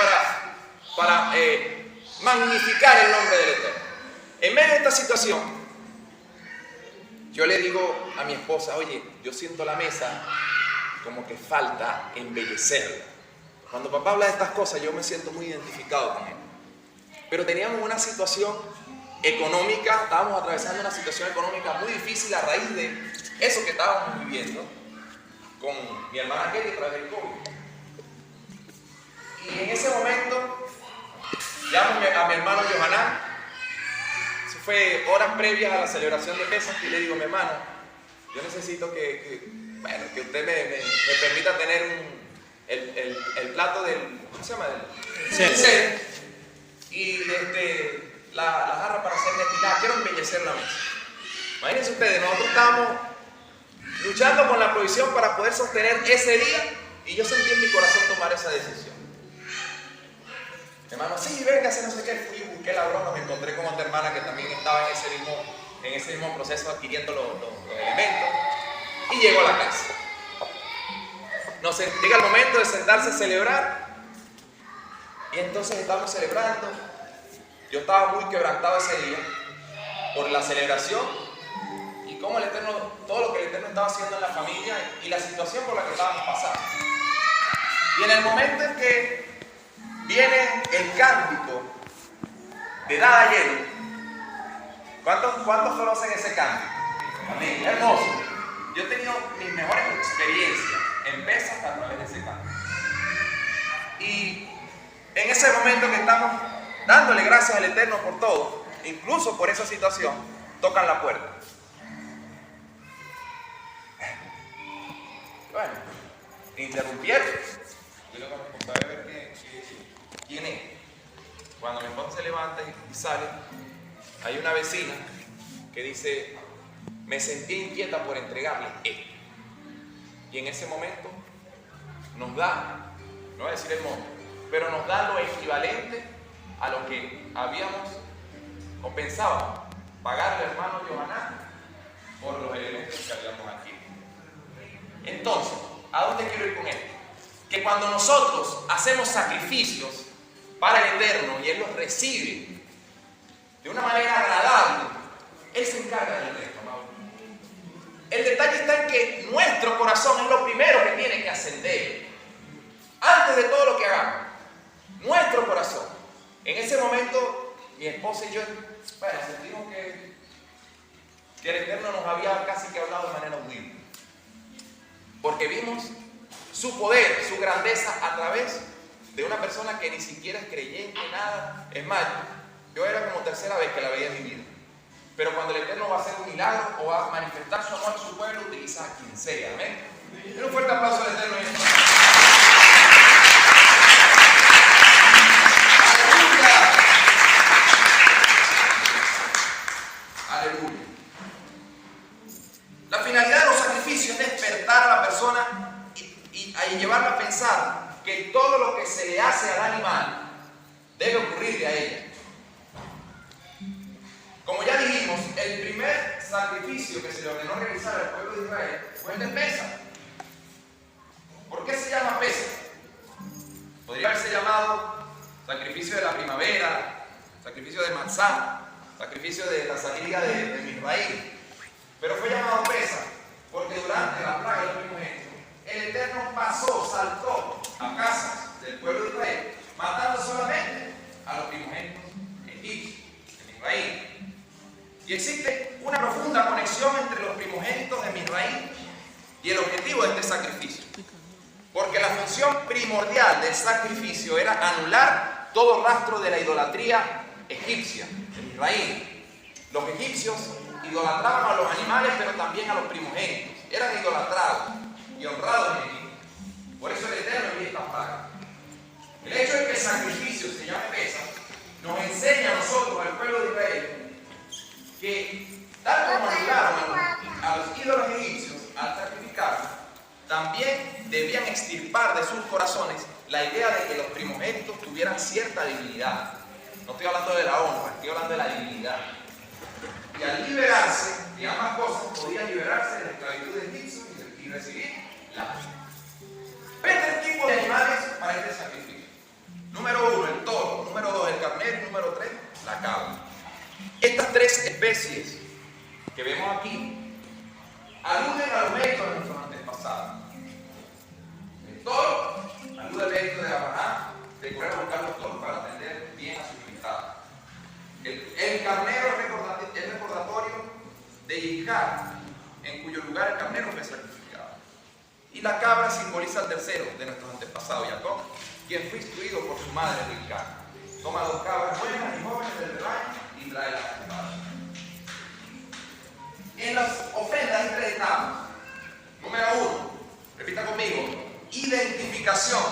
para magnificar el nombre del Eterno. En medio de esta situación, yo le digo a mi esposa, oye, yo siento la mesa como que falta embellecerla. Cuando papá habla de estas cosas, yo me siento muy identificado con él. Pero teníamos una situación económica, estábamos atravesando una situación económica muy difícil a raíz de eso que estábamos viviendo con mi hermana Kelly a través del COVID. Y en ese momento, llamo a mi hermano Yohanan. Eso fue horas previas a la celebración de Pesach y le digo, mi hermano, yo necesito que usted me permita tener el plato del, ¿cómo se llama? El set. Y la jarra para hacer destilada. Quiero embellecer la mesa. Imagínense ustedes, nosotros estábamos luchando con la provisión para poder sostener ese día y yo sentí en mi corazón tomar esa decisión. Mi hermano, sí, venga, no sé qué. Fui y busqué la broma, me encontré con otra hermana que también estaba en ese mismo en ese mismo proceso adquiriendo los elementos, y llegó a la casa. Llega el momento de sentarse a celebrar, y entonces estamos celebrando. Yo estaba muy quebrantado ese día por la celebración y cómo el Eterno, todo lo que el Eterno estaba haciendo en la familia y la situación por la que estábamos pasando. Y en el momento en que viene el cántico de Dada Hielo, ¿cuántos conocen ese cántico? Amén, hermoso. Yo he tenido mis mejores experiencias en pesas a través de ese cántico. Y en ese momento que estamos dándole gracias al Eterno por todo, incluso por esa situación, tocan la puerta. Bueno, interrumpieron. Yo lo conozco, a ver quién es. Cuando mi esposa se levanta y sale, hay una vecina que dice: me sentí inquieta por entregarle esto. Y en ese momento nos da, no voy a decir el monto, pero nos da lo equivalente a lo que habíamos o pensábamos pagarle al hermano Yohaná por los elementos que habíamos aquí. Entonces, ¿a dónde quiero ir con esto? Que cuando nosotros hacemos sacrificios para el Eterno y Él los recibe de una manera agradable, Él se encarga del resto, amado. El detalle está en que nuestro corazón es lo primero que tiene que ascender antes de todo lo que hagamos. Nuestro corazón. En ese momento, mi esposa y yo, bueno, sentimos que el Eterno nos había casi que hablado de manera audible. Porque vimos su poder, su grandeza a través de una persona que ni siquiera es creyente, nada. Es más, yo era como tercera vez que la veía en mi vida. Pero cuando el Eterno va a hacer un milagro o va a manifestar su amor a su pueblo, utiliza a quien sea. Amén. Den un fuerte aplauso al Eterno. Aleluya. La finalidad de los sacrificios es despertar a la persona y llevarla a pensar que todo lo que se le hace al animal debe ocurrirle a ella. Como ya dijimos, el primer sacrificio que se le ordenó realizar al pueblo de Israel fue el de Pesa. ¿Por qué se llama Pesa? Podría haberse llamado sacrificio de la primavera, sacrificio de Matzá, sacrificio de la salida de Misraín. Pero fue llamado Pesa porque durante la plaga del primogénito, el Eterno saltó a casas del pueblo de Israel, matando solamente a los primogénitos egipcios, de Misraín. Y existe una profunda conexión entre los primogénitos de Misraín y el objetivo de este sacrificio. Porque la función primordial del sacrificio era anular todo rastro de la idolatría egipcia, de Misraín. Los egipcios idolatraban a los animales, pero también a los primogénitos. Eran idolatrados y honrados en Egipto. Por eso el Eterno envía esta plaga. El hecho de que el sacrificio se llame Pesa nos enseña a nosotros, al pueblo de Israel, que tal como anularon a los ídolos egipcios al sacrificarlos, también debían extirpar de sus corazones la idea de que los primogénitos tuvieran cierta divinidad. No estoy hablando de la honra, estoy hablando de la divinidad. Y al liberarse de ambas cosas, podían liberarse de la esclavitud de egipcios y recibir la vida. Hay 3 tipos de animales para este sacrificio. Número 1, el toro. Número 2, el carnero. Y número 3, la cabra. Estas 3 especies que vemos aquí aluden a los méritos de nuestros antepasados. El toro alude al mérito de Abraham de correr a buscar los toros para atender bien a sus invitados. El carnero es recordatorio de Yitzhak, en cuyo lugar el carnero fue sacrificado. Y la cabra simboliza al tercero de nuestros antepasados, Jacob, quien fue instruido por su madre Rivka. Toma 2 cabras buenas y jóvenes del rebaño y trae las escapadas. En las ofrendas hay 3 etapas. Número 1, repita conmigo, identificación.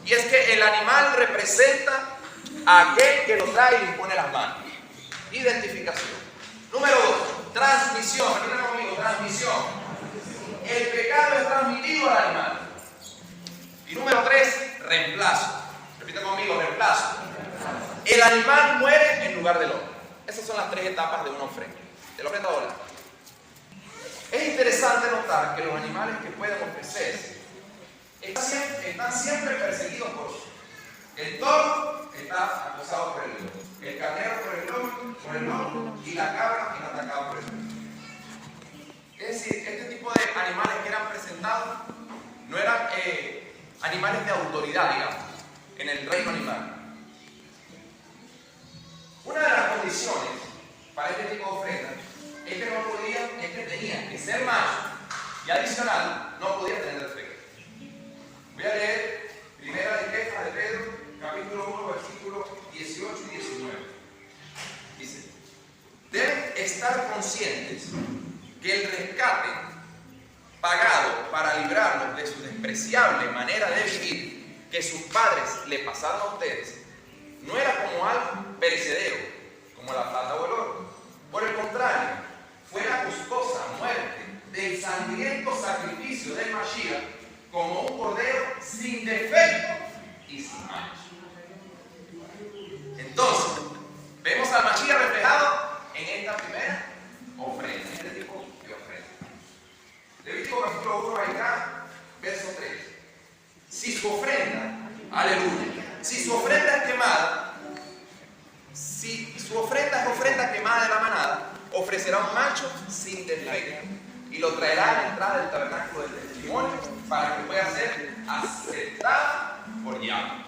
Y es que el animal representa a aquel que lo trae y le impone las manos. Identificación. Número 2, transmisión. Repita conmigo, transmisión. El pecado es transmitido al animal. Y número 3, reemplazo. Repita conmigo, reemplazo. El animal muere en lugar del hombre. Esas son las 3 etapas de una ofrenda. De la ofrenda volante. Es interesante notar que los animales que pueden ofrecerse están siempre perseguidos por otros. El toro está acosado por el lobo, el carnero por el lobo y la cabra es atacada por el lobo. Es decir, este tipo de animales que eran presentados no eran animales de autoridad, digamos, en el reino animal. Una de las condiciones para este tipo de ofrenda es que tenían que ser machos y adicional no podían tener defecto. Voy a leer Primera de Jefas de Pedro, capítulo 1, versículos 18 y 19. Dice: deben estar conscientes que el rescate pagado para librarlos de su despreciable manera de vivir que sus padres le pasaron a ustedes no era como algo perecedero, como la plata o el oro. Por el contrario, fue la costosa muerte del sangriento sacrificio del Mashiach como un cordero sin defecto y sin mancha. Entonces, vemos al Mashiach reflejado en esta primera ofrenda, en este tipo de ofrenda. Levítico capítulo 1, Vaikra, verso 3. Si su ofrenda, aleluya, si su ofrenda es quemada, si su ofrenda es ofrenda quemada de la manada, ofrecerá un macho sin defecto y lo traerá a la entrada del tabernáculo del testimonio para que pueda ser aceptada por Yahweh.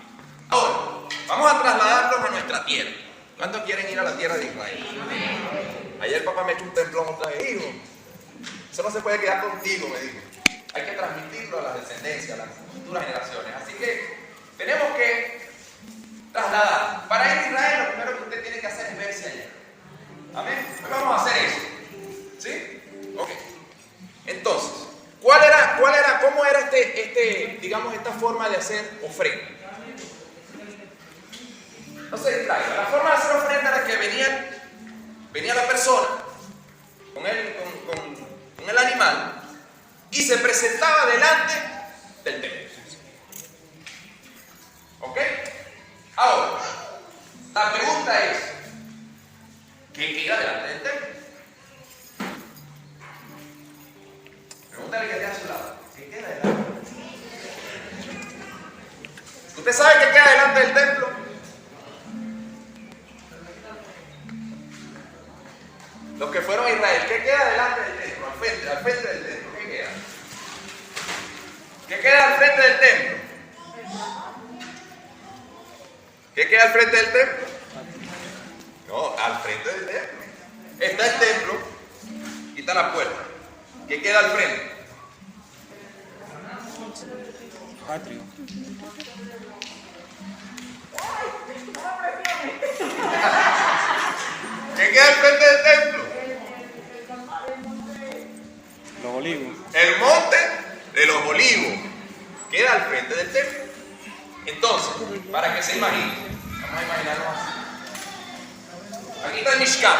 Ahora, vamos a trasladarlos a nuestra tierra. ¿Cuántos quieren ir a la tierra de Israel? Ayer papá me echó un temblón otra vez. Hijo, eso no se puede quedar contigo, me dijo. Hay que transmitirlo a las descendencias, a las futuras generaciones. Así que tenemos que trasladar. Para ir a Israel, lo primero que usted tiene que hacer es verse allá. Amén. Pues vamos a hacer eso. ¿Sí? Ok. Entonces, cómo era digamos, esta forma de hacer ofrenda? No se distraiga. La forma de hacer ofrenda era que venía la persona con el animal y se presentaba delante del templo. ¿Ok? Ahora, la pregunta es, ¿qué queda delante del templo? Pregúntale que esté a su lado. ¿Qué queda delante del templo? ¿Usted sabe qué queda delante del templo? Los que fueron a Israel, ¿qué queda delante del templo? Al frente del templo, ¿qué queda? ¿Qué queda al frente del templo? ¿Qué queda al frente del templo? No, al frente del templo. Está el templo y está la puerta. ¿Qué queda al frente? Atrio. ¿Qué queda al frente del templo? Los olivos. El monte de los olivos queda al frente del templo. Entonces, para que se imaginen, vamos a imaginarlo así. Aquí está el Mishkan,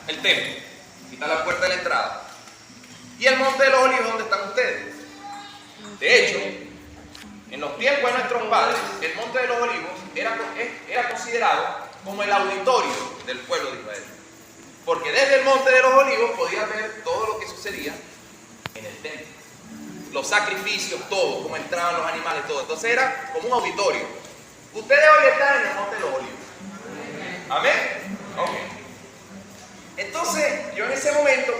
el templo. Aquí está la puerta de la entrada. Y el monte de los olivos, ¿dónde están ustedes? De hecho, en los tiempos de nuestros padres, el monte de los olivos era considerado como el auditorio del pueblo de Israel. Porque desde el monte de los olivos podías ver todo lo que sucedía en el templo. Los sacrificios, todo, cómo entraban los animales, todo. Entonces era como un auditorio. Ustedes hoy están en el monte de los olivos. ¿Amén? Ok. Entonces, yo en ese momento,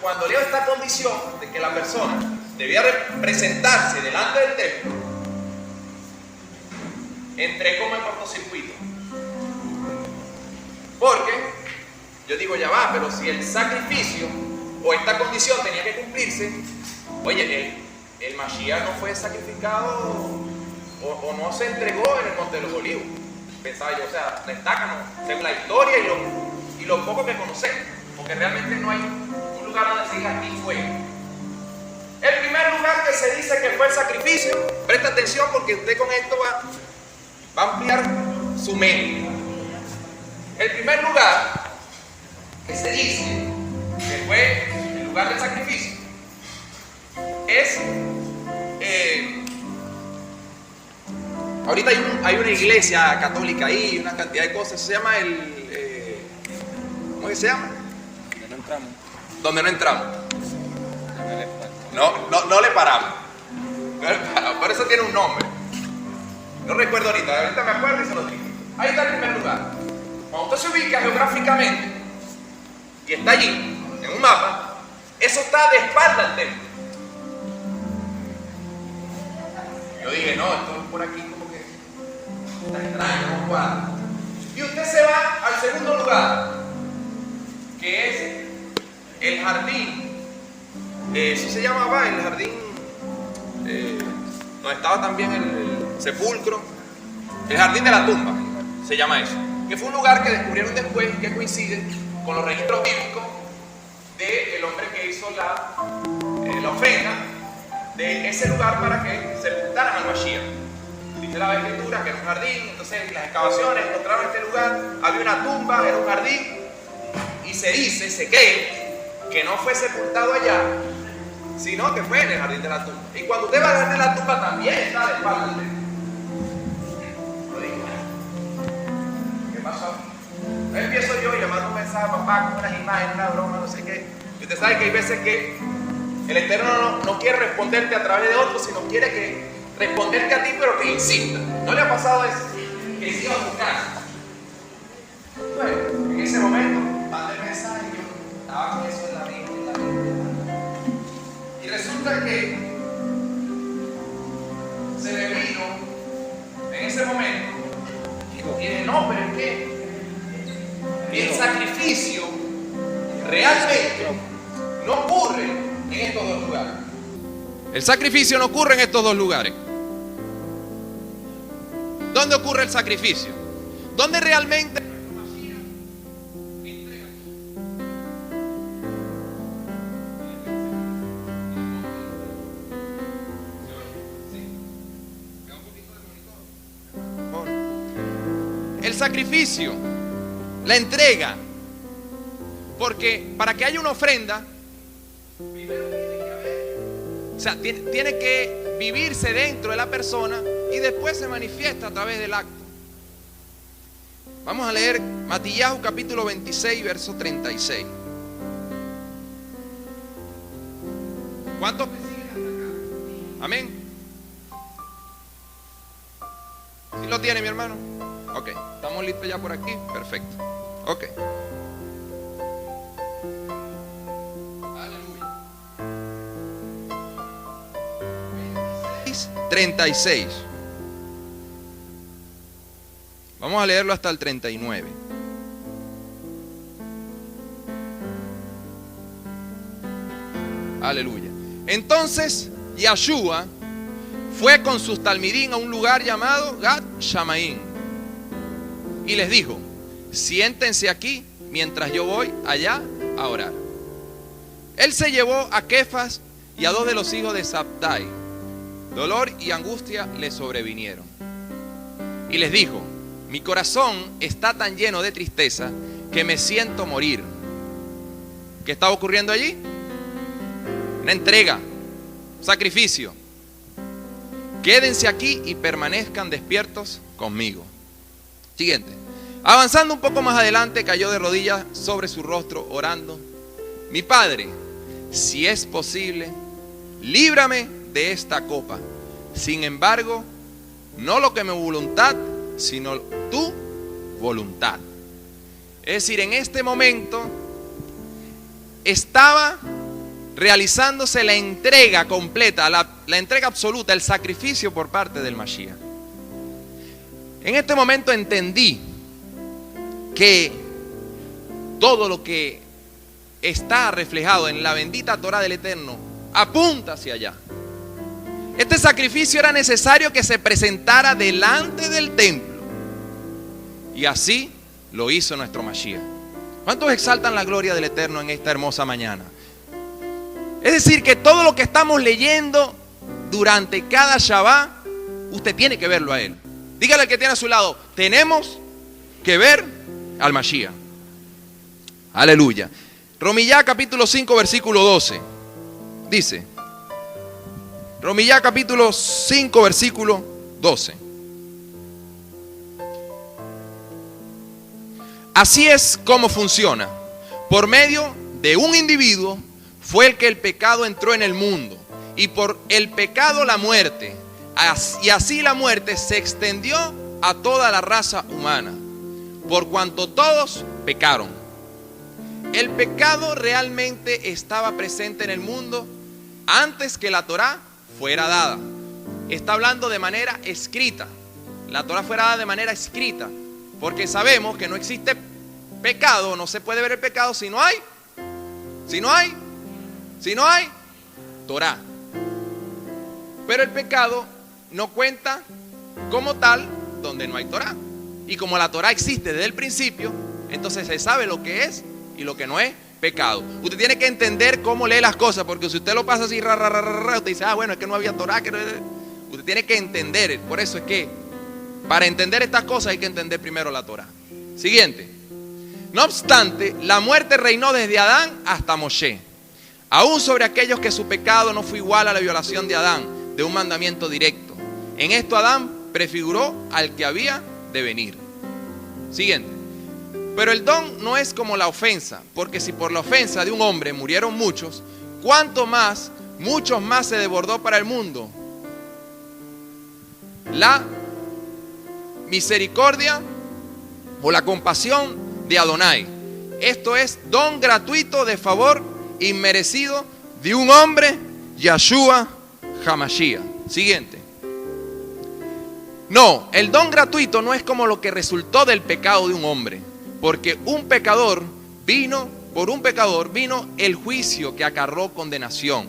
cuando leo esta condición de que la persona debía presentarse delante del templo, entré como en cortocircuito. Porque yo digo, ya va, pero si el sacrificio o esta condición tenía que cumplirse, oye, el Mashiach no fue sacrificado o no se entregó en el monte de los olivos. Pensaba yo, o sea, destácanos según la historia y lo poco que conocemos, porque realmente no hay un lugar donde se diga aquí fue. El primer lugar que se dice que fue el sacrificio, presta atención porque usted con esto va a ampliar su mente. El primer lugar que se dice que fue el lugar del sacrificio es ahorita hay una iglesia católica ahí, una cantidad de cosas, se llama ¿Cómo que se llama? No entramos. Donde no entramos. No le paramos. No le paramos. Por eso tiene un nombre. No recuerdo ahorita me acuerdo y se lo digo. Ahí está el primer lugar. Cuando usted se ubica geográficamente y está allí, en un mapa, eso está de espalda al templo. Yo dije, no, esto es por aquí como que está extraño, no cuadra. Y usted se va al segundo lugar, que es el jardín. ¿Sí se llamaba el jardín? Donde estaba también el sepulcro. El jardín de la tumba, se llama eso. Que fue un lugar que descubrieron después y que coincide con los registros bíblicos del hombre que hizo la ofrenda de ese lugar para que sepultaran al Mashiach. Dice la escritura que era un jardín, entonces las excavaciones encontraron este lugar, había una tumba, era un jardín, y se cree que no fue sepultado allá, sino que fue en el jardín de la tumba. Y cuando usted va al jardín de la tumba también está de espalda al templo. Lo digo. ¿Qué pasó? Empiezo yo y le mando un mensaje a papá con unas imágenes, una broma, no sé qué. Y usted sabe que hay veces que el Eterno no quiere responderte a través de otros, sino quiere que responderte a ti, pero que insista. ¿No le ha pasado eso? Que siga a tu casa. Bueno, en ese momento mandé el mensaje y yo estaba con eso en la mente. Y resulta que se me vino en ese momento y dije, no, pero es que el sacrificio realmente no ocurre en estos dos lugares. El sacrificio no ocurre en estos dos lugares. ¿Dónde ocurre el sacrificio? ¿Dónde realmente el sacrificio, la entrega? Porque para que haya una ofrenda, o sea, tiene que vivirse dentro de la persona y después se manifiesta a través del acto. Vamos a leer Matillahu capítulo 26, verso 36. ¿Cuántos me siguen hasta acá? Amén. ¿Sí lo tiene, mi hermano? Ok, ¿estamos listos ya por aquí? Perfecto. Ok. 36. Vamos a leerlo hasta el 39. Aleluya. Entonces Yahshua fue con sus talmidín a un lugar llamado Gat Shamaín y les dijo: siéntense aquí mientras yo voy allá a orar. Él se llevó a Kefas y a dos de los hijos de Zabdai. Dolor y angustia le sobrevinieron. Y les dijo: mi corazón está tan lleno de tristeza que me siento morir. ¿Qué estaba ocurriendo allí? Una entrega, sacrificio. Quédense aquí y permanezcan despiertos conmigo. Siguiente. Avanzando un poco más adelante, cayó de rodillas sobre su rostro orando: mi Padre, si es posible, líbrame de esta copa. Sin embargo, no lo que mi voluntad, sino tu voluntad. Es decir, en este momento estaba realizándose la entrega completa, la entrega absoluta, el sacrificio por parte del Mashiach. En este momento entendí que todo lo que está reflejado en la bendita Torah del Eterno apunta hacia allá. Este sacrificio era necesario que se presentara delante del templo, y así lo hizo nuestro Mashiach. ¿Cuántos exaltan la gloria del Eterno en esta hermosa mañana? Es decir, que todo lo que estamos leyendo durante cada Shabbat, usted tiene que verlo a Él. Dígale al que tiene a su lado: tenemos que ver al Mashiach. Aleluya. Romillá capítulo 5 versículo 12 dice: Romillá capítulo 5 versículo 12. Así es como funciona. Por medio de un individuo fue el que el pecado entró en el mundo, y por el pecado la muerte, y así la muerte se extendió a toda la raza humana, por cuanto todos pecaron. El pecado realmente estaba presente en el mundo antes que la Torá fuera dada. Está hablando de manera escrita. La Torá fuera dada de manera escrita, porque sabemos que no existe pecado, no se puede ver el pecado si no hay Torá. Pero el pecado no cuenta como tal donde no hay Torá. Y como la Torá existe desde el principio, entonces se sabe lo que es y lo que no es pecado. Usted tiene que entender cómo lee las cosas, porque si usted lo pasa así, usted dice, bueno, es que no había Torá. Usted tiene que entender. Por eso es que para entender estas cosas hay que entender primero la Torá. Siguiente. No obstante, la muerte reinó desde Adán hasta Moshe, aún sobre aquellos que su pecado no fue igual a la violación de Adán, de un mandamiento directo. En esto Adán prefiguró al que había de venir. Siguiente. Pero el don no es como la ofensa, porque si por la ofensa de un hombre murieron muchos, ¿cuánto más, muchos más se desbordó para el mundo la misericordia o la compasión de Adonai? Esto es don gratuito de favor inmerecido de un hombre, Yahshua Hamashiach. Siguiente. No, el don gratuito no es como lo que resultó del pecado de un hombre, porque por un pecador vino el juicio que acarró condenación.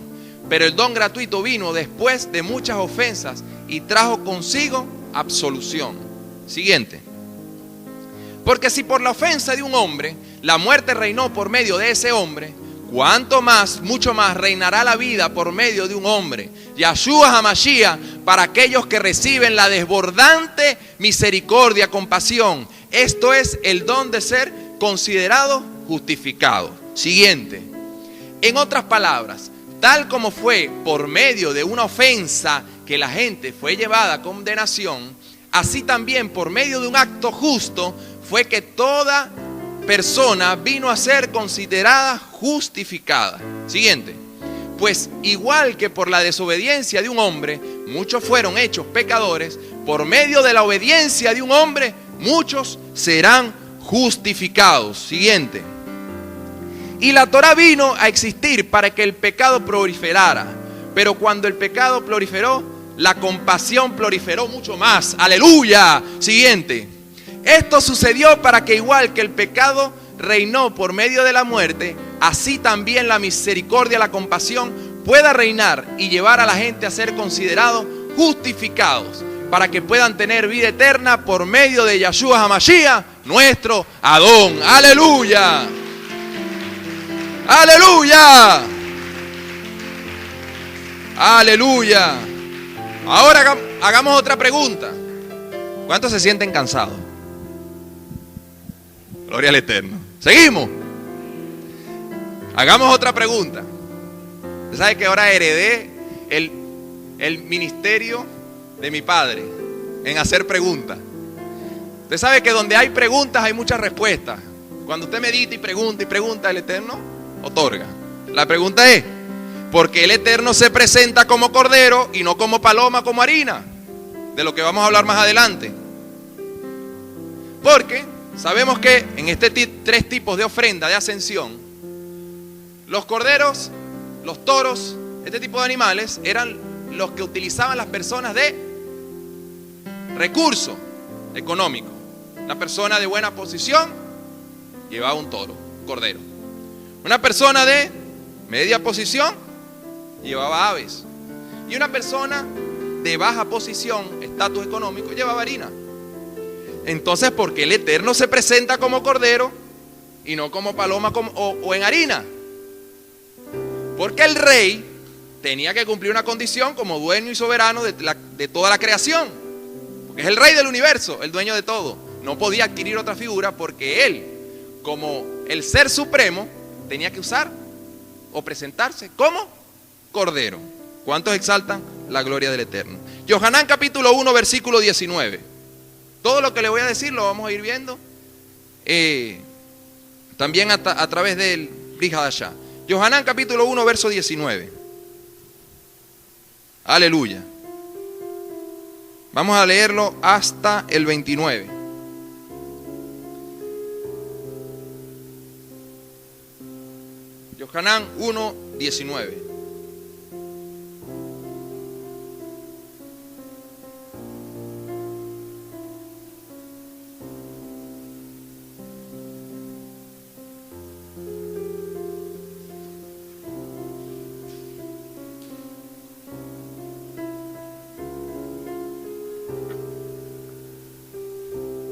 Pero el don gratuito vino después de muchas ofensas y trajo consigo absolución. Siguiente. Porque si por la ofensa de un hombre la muerte reinó por medio de ese hombre, ¿cuánto más, mucho más reinará la vida por medio de un hombre, Yahshua Hamashiach, para aquellos que reciben la desbordante misericordia, compasión? Esto es el don de ser considerado justificado. Siguiente. En otras palabras, tal como fue por medio de una ofensa que la gente fue llevada a condenación, así también por medio de un acto justo fue que toda persona vino a ser considerada justificada. Siguiente. Pues igual que por la desobediencia de un hombre muchos fueron hechos pecadores, por medio de la obediencia de un hombre muchos serán justificados. Siguiente. Y la Torá vino a existir para que el pecado proliferara, pero cuando el pecado proliferó, la compasión proliferó mucho más. ¡Aleluya! Siguiente. Esto sucedió para que igual que el pecado reinó por medio de la muerte, así también la misericordia, la compasión pueda reinar y llevar a la gente a ser considerados justificados, para que puedan tener vida eterna por medio de Yahshua Hamashiach, nuestro Adón. ¡Aleluya! ¡Aleluya! ¡Aleluya! Ahora hagamos otra pregunta. ¿Cuántos se sienten cansados? Gloria al Eterno. Seguimos. Hagamos otra pregunta. Usted sabe que ahora heredé el ministerio de mi padre en hacer preguntas. Usted sabe que donde hay preguntas hay muchas respuestas. Cuando usted medita y pregunta, el Eterno otorga. La pregunta es: ¿por qué el Eterno se presenta como cordero y no como paloma, como harina? De lo que vamos a hablar más adelante. Porque sabemos que en tres tipos de ofrenda de ascensión, los corderos, los toros, este tipo de animales eran los que utilizaban las personas de recurso económico. Una persona de buena posición llevaba un toro, un cordero. Una persona de media posición llevaba aves. Y una persona de baja posición, estatus económico, llevaba harina. Entonces, ¿por qué el Eterno se presenta como cordero y no como paloma o en harina? Porque el rey tenía que cumplir una condición como dueño y soberano de toda la creación. Porque es el rey del universo, el dueño de todo. No podía adquirir otra figura porque él, como el ser supremo, tenía que usar o presentarse como cordero. ¿Cuántos exaltan la gloria del Eterno? Yohanan capítulo 1 versículo 19. Todo lo que le voy a decir lo vamos a ir viendo también a través del Brit Hadashah. Yohanan capítulo 1, verso 19. Aleluya. Vamos a leerlo hasta el 29. Yohanan 1, 19.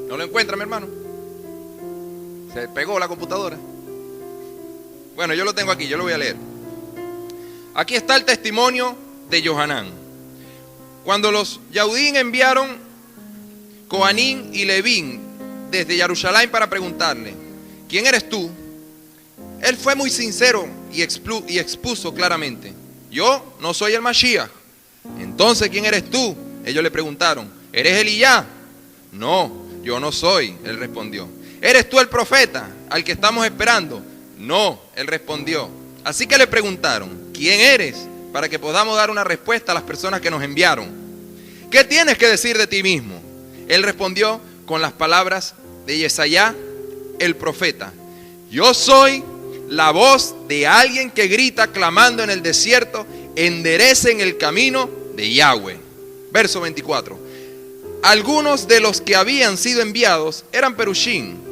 ¿No lo encuentra, mi hermano? Se pegó la computadora. Bueno, yo lo tengo aquí, yo lo voy a leer. Aquí está el testimonio de Yohanan. Cuando los Yaudín enviaron Coanín y Levín desde Jerusalén para preguntarle, ¿quién eres tú? Él fue muy sincero y expuso claramente, yo no soy el Mashiach. Entonces, ¿quién eres tú? Ellos le preguntaron, ¿eres Elías? No, yo no soy, él respondió. ¿Eres tú el profeta al que estamos esperando? No, él respondió. Así que le preguntaron, ¿quién eres? Para que podamos dar una respuesta a las personas que nos enviaron. ¿Qué tienes que decir de ti mismo? Él respondió con las palabras de Yesayá, el profeta. Yo soy la voz de alguien que grita clamando en el desierto, enderecen el camino de Yahweh. Verso 24. Algunos de los que habían sido enviados eran Perushim.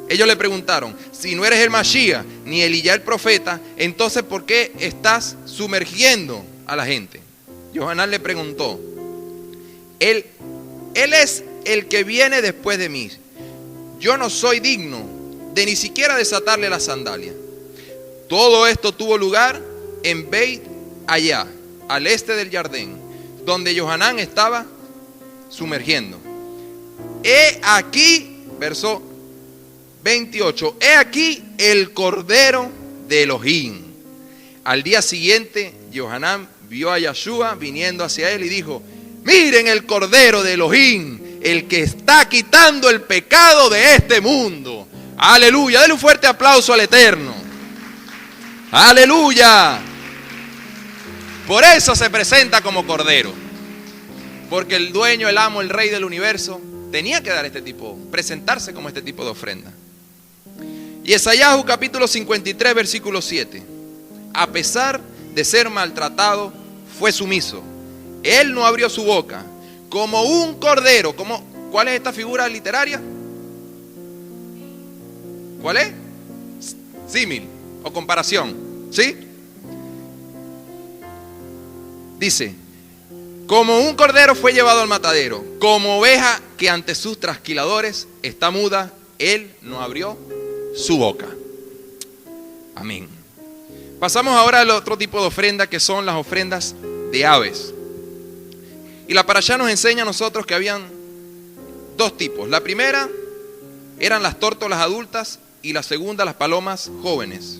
Ellos le preguntaron, si no eres el Mashiach ni Elías el profeta, entonces ¿por qué estás sumergiendo a la gente? Yohanan le preguntó, él es el que viene después de mí. Yo no soy digno de ni siquiera desatarle las sandalias. Todo esto tuvo lugar en Beit Allá, al este del Jardín, donde Yohanan estaba sumergiendo. He aquí, verso 28, he aquí el Cordero de Elohim. Al día siguiente, Yohanan vio a Yeshua viniendo hacia él y dijo, miren el Cordero de Elohim, el que está quitando el pecado de este mundo. Aleluya, denle un fuerte aplauso al Eterno. Aleluya. Por eso se presenta como Cordero, porque el dueño, el amo, el rey del universo tenía que dar presentarse como este tipo de ofrenda. Y Esaías capítulo 53 versículo 7. A pesar de ser maltratado, fue sumiso. Él no abrió su boca. Como un cordero. ¿Cuál es esta figura literaria? ¿Cuál es? Símil o comparación. ¿Sí? Dice, como un cordero fue llevado al matadero, como oveja que ante sus trasquiladores está muda, él no abrió su boca. Amén. Pasamos ahora al otro tipo de ofrenda, que son las ofrendas de aves. Y la parashá nos enseña a nosotros que habían dos tipos. La primera eran las tórtolas adultas y la segunda las palomas jóvenes.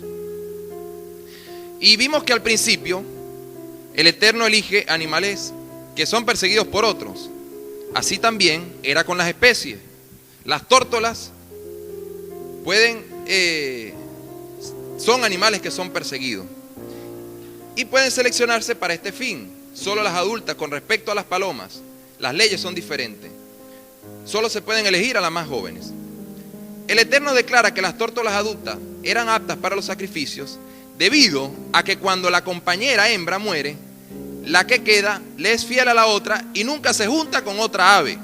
Y vimos que al principio el Eterno elige animales que son perseguidos por otros. Así también era con las especies. Las tórtolas son animales que son perseguidos y pueden seleccionarse para este fin. Solo las adultas. Con respecto a las palomas, las leyes son diferentes. Solo se pueden elegir a las más jóvenes. El Eterno declara que las tórtolas adultas eran aptas para los sacrificios debido a que cuando la compañera hembra muere, la que queda le es fiel a la otra y nunca se junta con otra ave.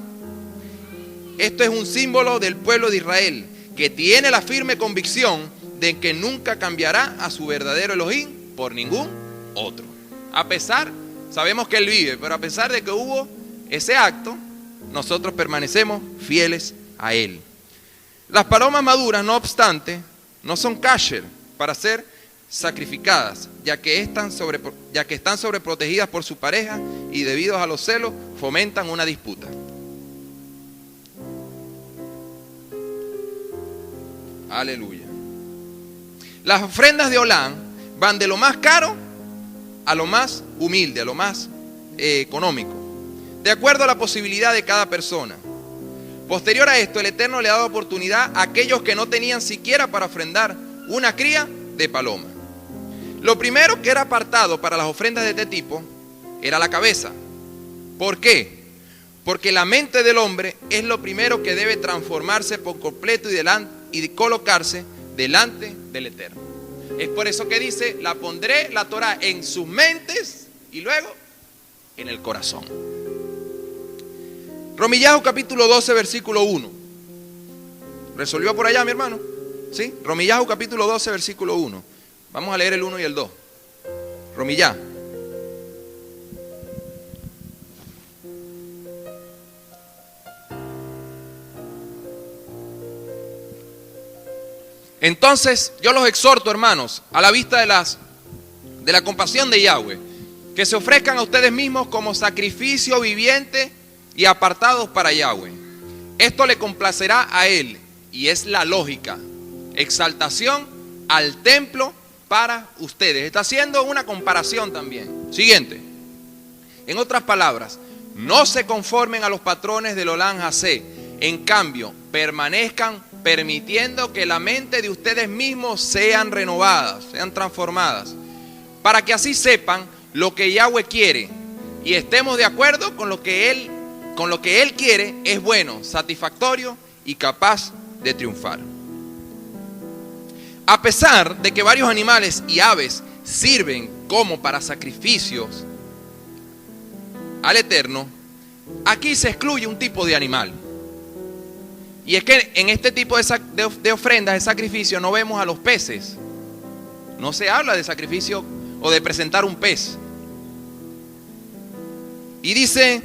Esto es un símbolo del pueblo de Israel, que tiene la firme convicción de que nunca cambiará a su verdadero Elohim por ningún otro. Sabemos que Él vive, pero a pesar de que hubo ese acto, nosotros permanecemos fieles a Él. Las palomas maduras, no obstante, no son kasher para ser sacrificadas, ya que están sobreprotegidas por su pareja y debido a los celos fomentan una disputa. Aleluya. Las ofrendas de Olán van de lo más caro a lo más humilde, a lo más económico, de acuerdo a la posibilidad de cada persona. Posterior a esto, el Eterno le ha dado oportunidad a aquellos que no tenían siquiera para ofrendar una cría de paloma. Lo primero que era apartado para las ofrendas de este tipo era la cabeza. ¿Por qué? Porque la mente del hombre es lo primero que debe transformarse por completo y colocarse delante del Eterno. Es por eso que dice, la pondré la Torah en sus mentes y luego en el corazón. Romillajo capítulo 12 versículo 1. ¿Resolvió por allá, mi hermano? ¿Sí? Romillajo capítulo 12 versículo 1. Vamos a leer el 1 y el 2. Romillá. Entonces, yo los exhorto, hermanos, a la vista de la compasión de Yahweh, que se ofrezcan a ustedes mismos como sacrificio viviente y apartados para Yahweh. Esto le complacerá a Él, y es la lógica. Exaltación al templo para ustedes. Está haciendo una comparación también. Siguiente. En otras palabras, no se conformen a los patrones del Olam Hazé. En cambio, permanezcan permitiendo que la mente de ustedes mismos sean renovadas, sean transformadas, para que así sepan lo que Yahweh quiere y estemos de acuerdo con lo que Él quiere es bueno, satisfactorio y capaz de triunfar. A pesar de que varios animales y aves sirven como para sacrificios al Eterno, aquí se excluye un tipo de animal. Y es que en este tipo de ofrendas, de sacrificio, no vemos a los peces. No se habla de sacrificio o de presentar un pez. Y dicen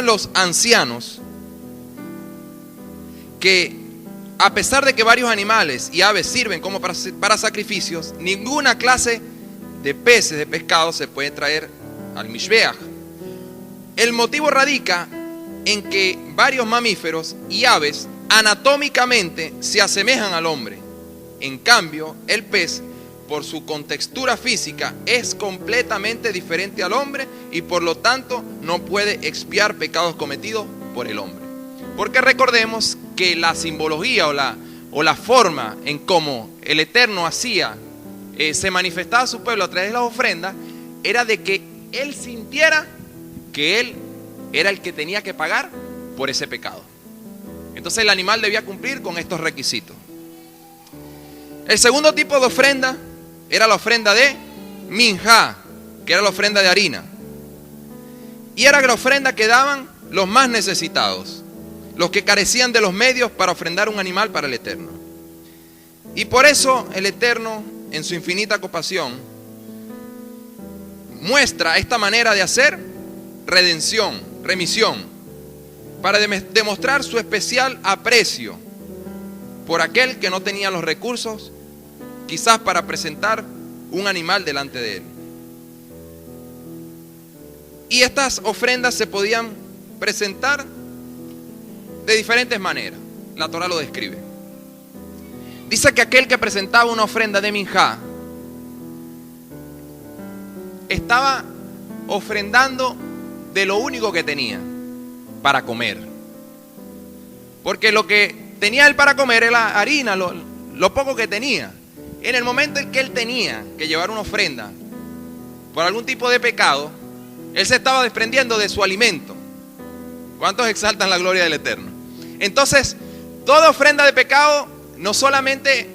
los ancianos que a pesar de que varios animales y aves sirven como para sacrificios, ninguna clase de peces, de pescado se puede traer al Mishbeach. El motivo radica en que varios mamíferos y aves anatómicamente se asemejan al hombre. En cambio, el pez, por su contextura física, es completamente diferente al hombre y por lo tanto no puede expiar pecados cometidos por el hombre. Porque recordemos que la simbología o la forma en cómo el Eterno hacía, se manifestaba a su pueblo a través de las ofrendas, era de que él sintiera que él era el que tenía que pagar por ese pecado. Entonces el animal debía cumplir con estos requisitos. El segundo tipo de ofrenda era la ofrenda de minjá, que era la ofrenda de harina. Y era la ofrenda que daban los más necesitados, los que carecían de los medios para ofrendar un animal para el Eterno. Y por eso el Eterno, en su infinita compasión, muestra esta manera de hacer remisión, para demostrar su especial aprecio por aquel que no tenía los recursos, quizás para presentar un animal delante de él. Y estas ofrendas se podían presentar de diferentes maneras. La Torah lo describe. Dice que aquel que presentaba una ofrenda de minjá estaba ofrendando de lo único que tenía para comer. Porque lo que tenía él para comer era la harina, lo poco que tenía. En el momento en que él tenía que llevar una ofrenda por algún tipo de pecado, él se estaba desprendiendo de su alimento. ¿Cuántos exaltan la gloria del Eterno? Entonces, toda ofrenda de pecado no solamente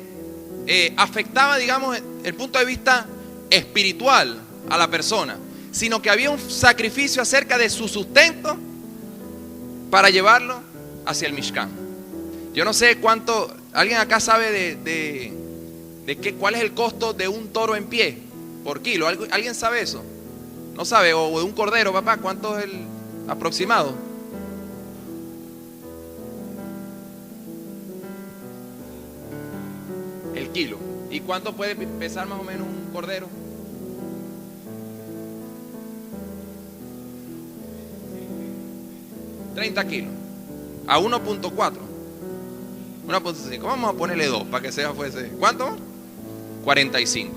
afectaba, digamos, el punto de vista espiritual a la persona, sino que había un sacrificio acerca de su sustento para llevarlo hacia el Mishkan. Yo no sé cuánto, ¿alguien acá sabe cuál es el costo de un toro en pie por kilo? ¿Alguien sabe eso? ¿No sabe? O de un cordero, papá, ¿cuánto es el aproximado? El kilo. ¿Y cuánto puede pesar más o menos un cordero? 30 kilos a 1.4, 1.5, vamos a ponerle 2 para que sea fuese, ¿cuánto? 45.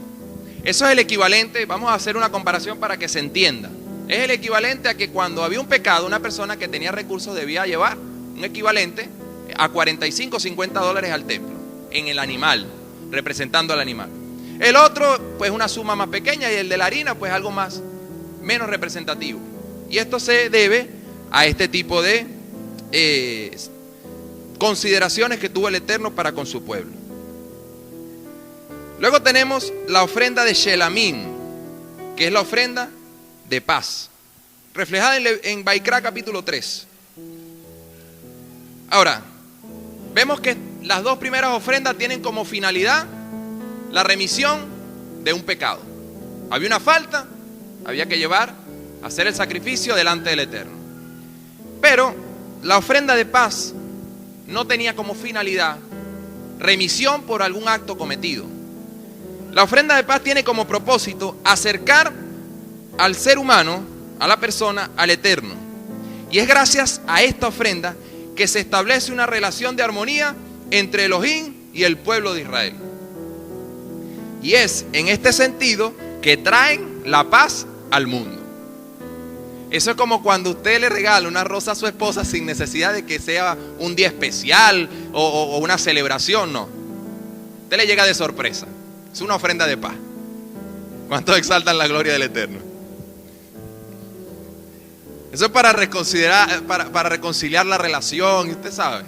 Eso es el equivalente, vamos a hacer una comparación para que se entienda. Es el equivalente a que cuando había un pecado, una persona que tenía recursos debía llevar un equivalente a 45 o 50 dólares al templo. en el animal, representando al animal. El otro, pues una suma más pequeña, y el de la harina, pues algo más, menos representativo. Y esto se debe a este tipo de consideraciones que tuvo el Eterno para con su pueblo. Luego tenemos la ofrenda de Shelamim, que es la ofrenda de paz, reflejada en Vaikra capítulo 3. Ahora, vemos que las dos primeras ofrendas tienen como finalidad la remisión de un pecado. Había una falta, había que hacer el sacrificio delante del Eterno. Pero la ofrenda de paz no tenía como finalidad remisión por algún acto cometido. La ofrenda de paz tiene como propósito acercar al ser humano, a la persona, al Eterno. Y es gracias a esta ofrenda que se establece una relación de armonía entre Elohim y el pueblo de Israel. Y es en este sentido que traen la paz al mundo. Eso es como cuando usted le regala una rosa a su esposa sin necesidad de que sea un día especial o una celebración, no. Usted le llega de sorpresa. Es una ofrenda de paz. ¿Cuántos exaltan la gloria del Eterno? Eso es para reconciliar la relación, y usted sabe.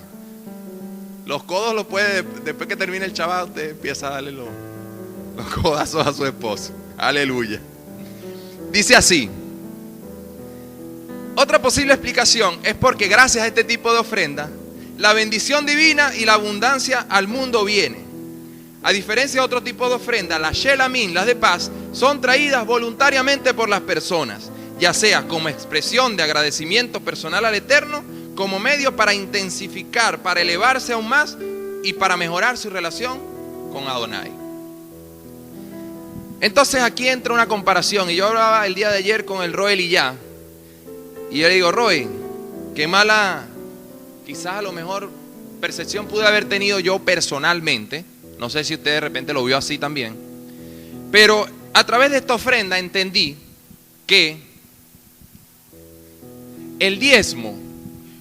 Los codos los puede, después que termine el Shabbat, usted empieza a darle los codazos a su esposo. Aleluya. Dice así. Otra posible explicación es porque gracias a este tipo de ofrenda, la bendición divina y la abundancia al mundo viene. A diferencia de otro tipo de ofrenda, las Shelamim, las de paz, son traídas voluntariamente por las personas, ya sea como expresión de agradecimiento personal al Eterno, como medio para intensificar, para elevarse aún más y para mejorar su relación con Adonai. Entonces aquí entra una comparación, y yo hablaba el día de ayer con el Roel y ya. Y yo le digo, Roy, qué mala, quizás a lo mejor percepción pude haber tenido yo personalmente. No sé si usted de repente lo vio así también. Pero a través de esta ofrenda entendí que el diezmo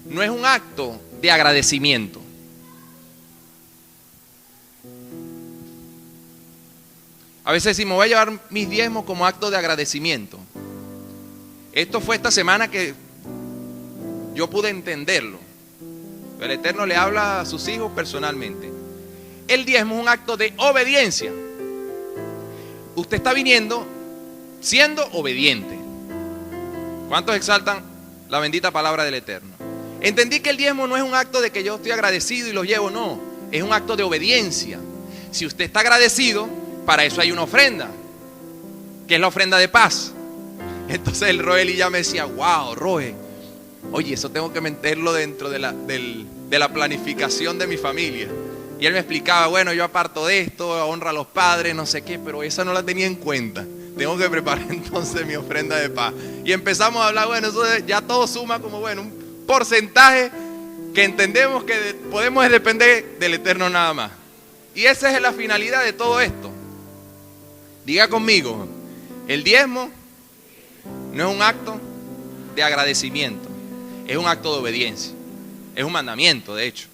no es un acto de agradecimiento. A veces decimos, voy a llevar mis diezmos como acto de agradecimiento. Esto fue esta semana que yo pude entenderlo. El Eterno le habla a sus hijos personalmente. El diezmo es un acto de obediencia. Usted está viniendo siendo obediente. ¿Cuántos exaltan la bendita palabra del Eterno? Entendí que el diezmo no es un acto de que yo estoy agradecido y lo llevo, no. Es un acto de obediencia. Si usted está agradecido, para eso hay una ofrenda, que es la ofrenda de paz. Entonces el Roel y ya me decía, wow, Roel, oye, eso tengo que meterlo dentro de la planificación de mi familia. Y él me explicaba, bueno, yo aparto de esto, honra a los padres, no sé qué, pero esa no la tenía en cuenta. Tengo que preparar entonces mi ofrenda de paz. Y empezamos a hablar, bueno, eso ya todo suma como, bueno, un porcentaje que entendemos que podemos depender del Eterno nada más. Y esa es la finalidad de todo esto. Diga conmigo, el diezmo no es un acto de agradecimiento, es un acto de obediencia, es un mandamiento de hecho.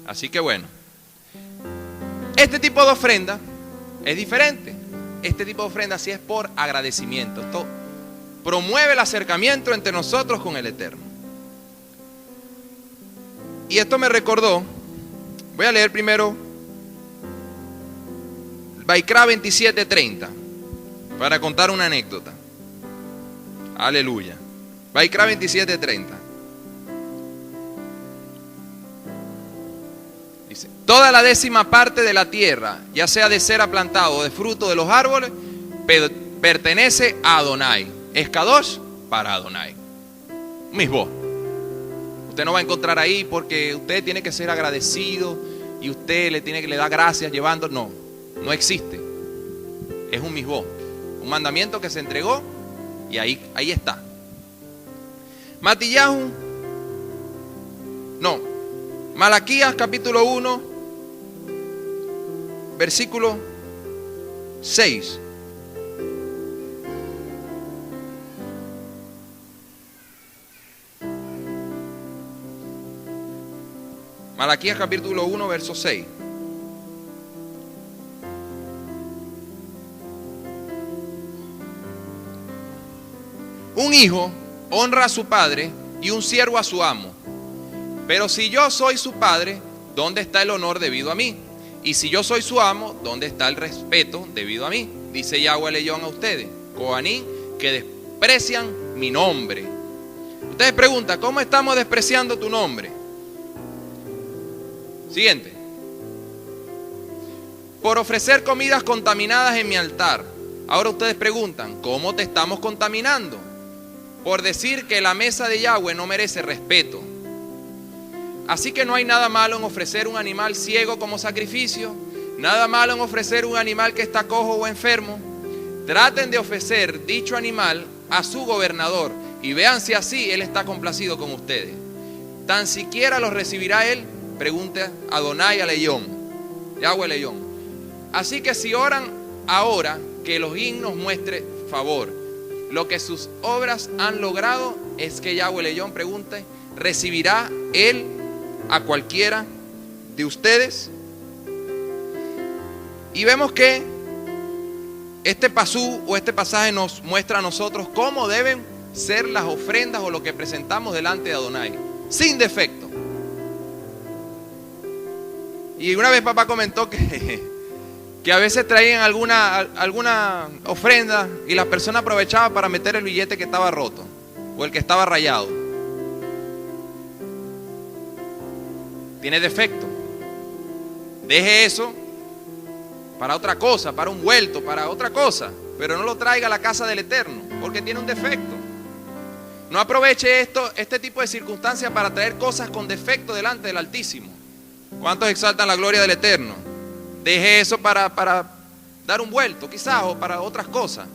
Así que bueno, este tipo de ofrenda es diferente. Este tipo de ofrenda sí es por agradecimiento. Esto promueve el acercamiento entre nosotros con el Eterno. Y esto me recordó, voy a leer primero Vaikra 27:30 para contar una anécdota. Aleluya. Vaikra 27:30. Dice, toda la 10ª parte de la tierra, ya sea de cera plantado o de fruto de los árboles, pertenece a Adonai. Es Kadosh para Adonai. Misbo. Usted no va a encontrar ahí porque usted tiene que ser agradecido y usted le da gracias llevando. No existe. Es un misbo. Un mandamiento que se entregó y ahí está. Malaquías capítulo 1, versículo 6. Malaquías capítulo 1, verso 6. Un hijo honra a su padre y un siervo a su amo. Pero si yo soy su padre, ¿dónde está el honor debido a mí? Y si yo soy su amo, ¿dónde está el respeto debido a mí? Dice Yahweh Leyón a ustedes, Coanín, que desprecian mi nombre. Ustedes preguntan, ¿cómo estamos despreciando tu nombre? Siguiente. Por ofrecer comidas contaminadas en mi altar. Ahora ustedes preguntan, ¿cómo te estamos contaminando? Por decir que la mesa de Yahweh no merece respeto. Así que no hay nada malo en ofrecer un animal ciego como sacrificio, nada malo en ofrecer un animal que está cojo o enfermo. Traten de ofrecer dicho animal a su gobernador y vean si así él está complacido con ustedes. Tan siquiera los recibirá él, pregunta Adonai a Leyón, Yahweh Leyón. Así que si oran ahora, que Elohim nos muestre favor. Lo que sus obras han logrado es que Yahweh Leyón pregunte, ¿recibirá él a cualquiera de ustedes? Y vemos que este pasú o este pasaje nos muestra a nosotros cómo deben ser las ofrendas o lo que presentamos delante de Adonai, sin defecto. Y una vez papá comentó que a veces traían alguna ofrenda y la persona aprovechaba para meter el billete que estaba roto o el que estaba rayado. Tiene defecto. Deje eso para otra cosa, para un vuelto, para otra cosa, pero no lo traiga a la casa del Eterno porque tiene un defecto. No aproveche este tipo de circunstancias para traer cosas con defecto delante del Altísimo. ¿Cuántos exaltan la gloria del Eterno? Deje eso para dar un vuelto quizás o para otras cosas.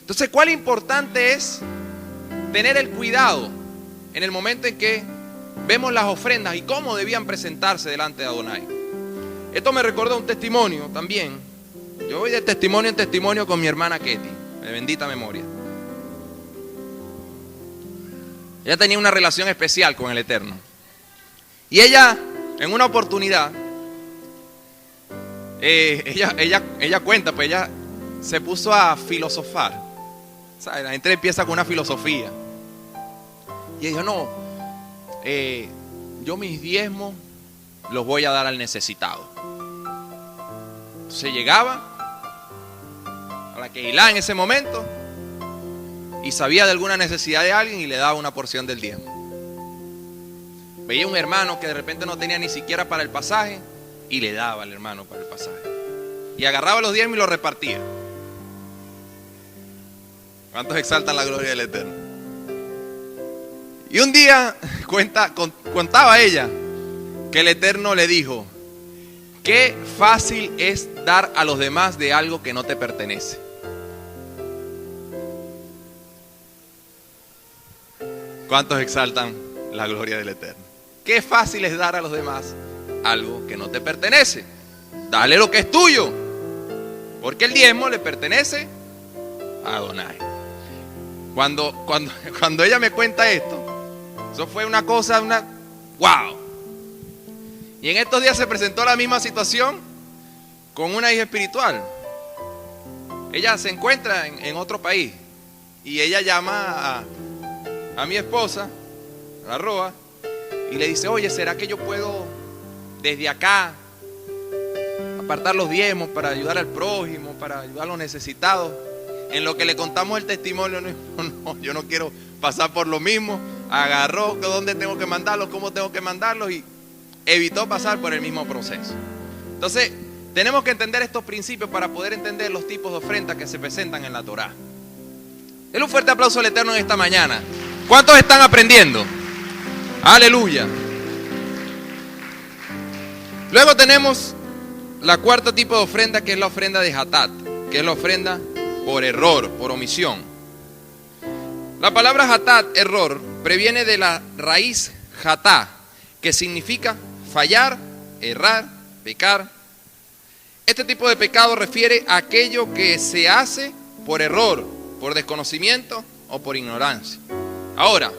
Entonces, ¿cuál importante es tener el cuidado en el momento en que vemos las ofrendas y cómo debían presentarse delante de Adonai? Esto me recuerda un testimonio también. Yo voy de testimonio en testimonio con mi hermana Ketty, de bendita memoria. Ella tenía una relación especial con el Eterno. Y ella, en una oportunidad, ella cuenta, pues ella se puso a filosofar. ¿Sabes? La gente empieza con una filosofía. Y ella dijo, no, yo mis diezmos los voy a dar al necesitado. Entonces llegaba a la Keilah en ese momento y sabía de alguna necesidad de alguien y le daba una porción del diezmo. Veía un hermano que de repente no tenía ni siquiera para el pasaje y le daba al hermano para el pasaje. Y agarraba los diezmos y los repartía. ¿Cuántos exaltan la gloria del Eterno? Y un día contaba ella que el Eterno le dijo, qué fácil es dar a los demás de algo que no te pertenece. ¿Cuántos exaltan la gloria del Eterno? Qué fácil es dar a los demás algo que no te pertenece. Dale lo que es tuyo, porque el diezmo le pertenece a Adonai. Cuando ella me cuenta esto, eso fue una cosa, wow. Y en estos días se presentó la misma situación con una hija espiritual. Ella se encuentra en otro país y ella llama a mi esposa, a Roa, y le dice, oye, ¿será que yo puedo desde acá apartar los diezmos para ayudar al prójimo, para ayudar a los necesitados? En lo que le contamos el testimonio, no, yo no quiero pasar por lo mismo. Agarró dónde tengo que mandarlos, cómo tengo que mandarlos y evitó pasar por el mismo proceso. Entonces, tenemos que entender estos principios para poder entender los tipos de ofrendas que se presentan en la Torá. Denle un fuerte aplauso al Eterno en esta mañana. ¿Cuántos están aprendiendo? Aleluya. Luego tenemos la cuarta tipo de ofrenda, que es la ofrenda de Hatat, que es la ofrenda por error, por omisión. La palabra Hatat, error, previene de la raíz Hatá, que significa fallar, errar, pecar. Este tipo de pecado refiere a aquello que se hace por error, por desconocimiento o por ignorancia. Ahora,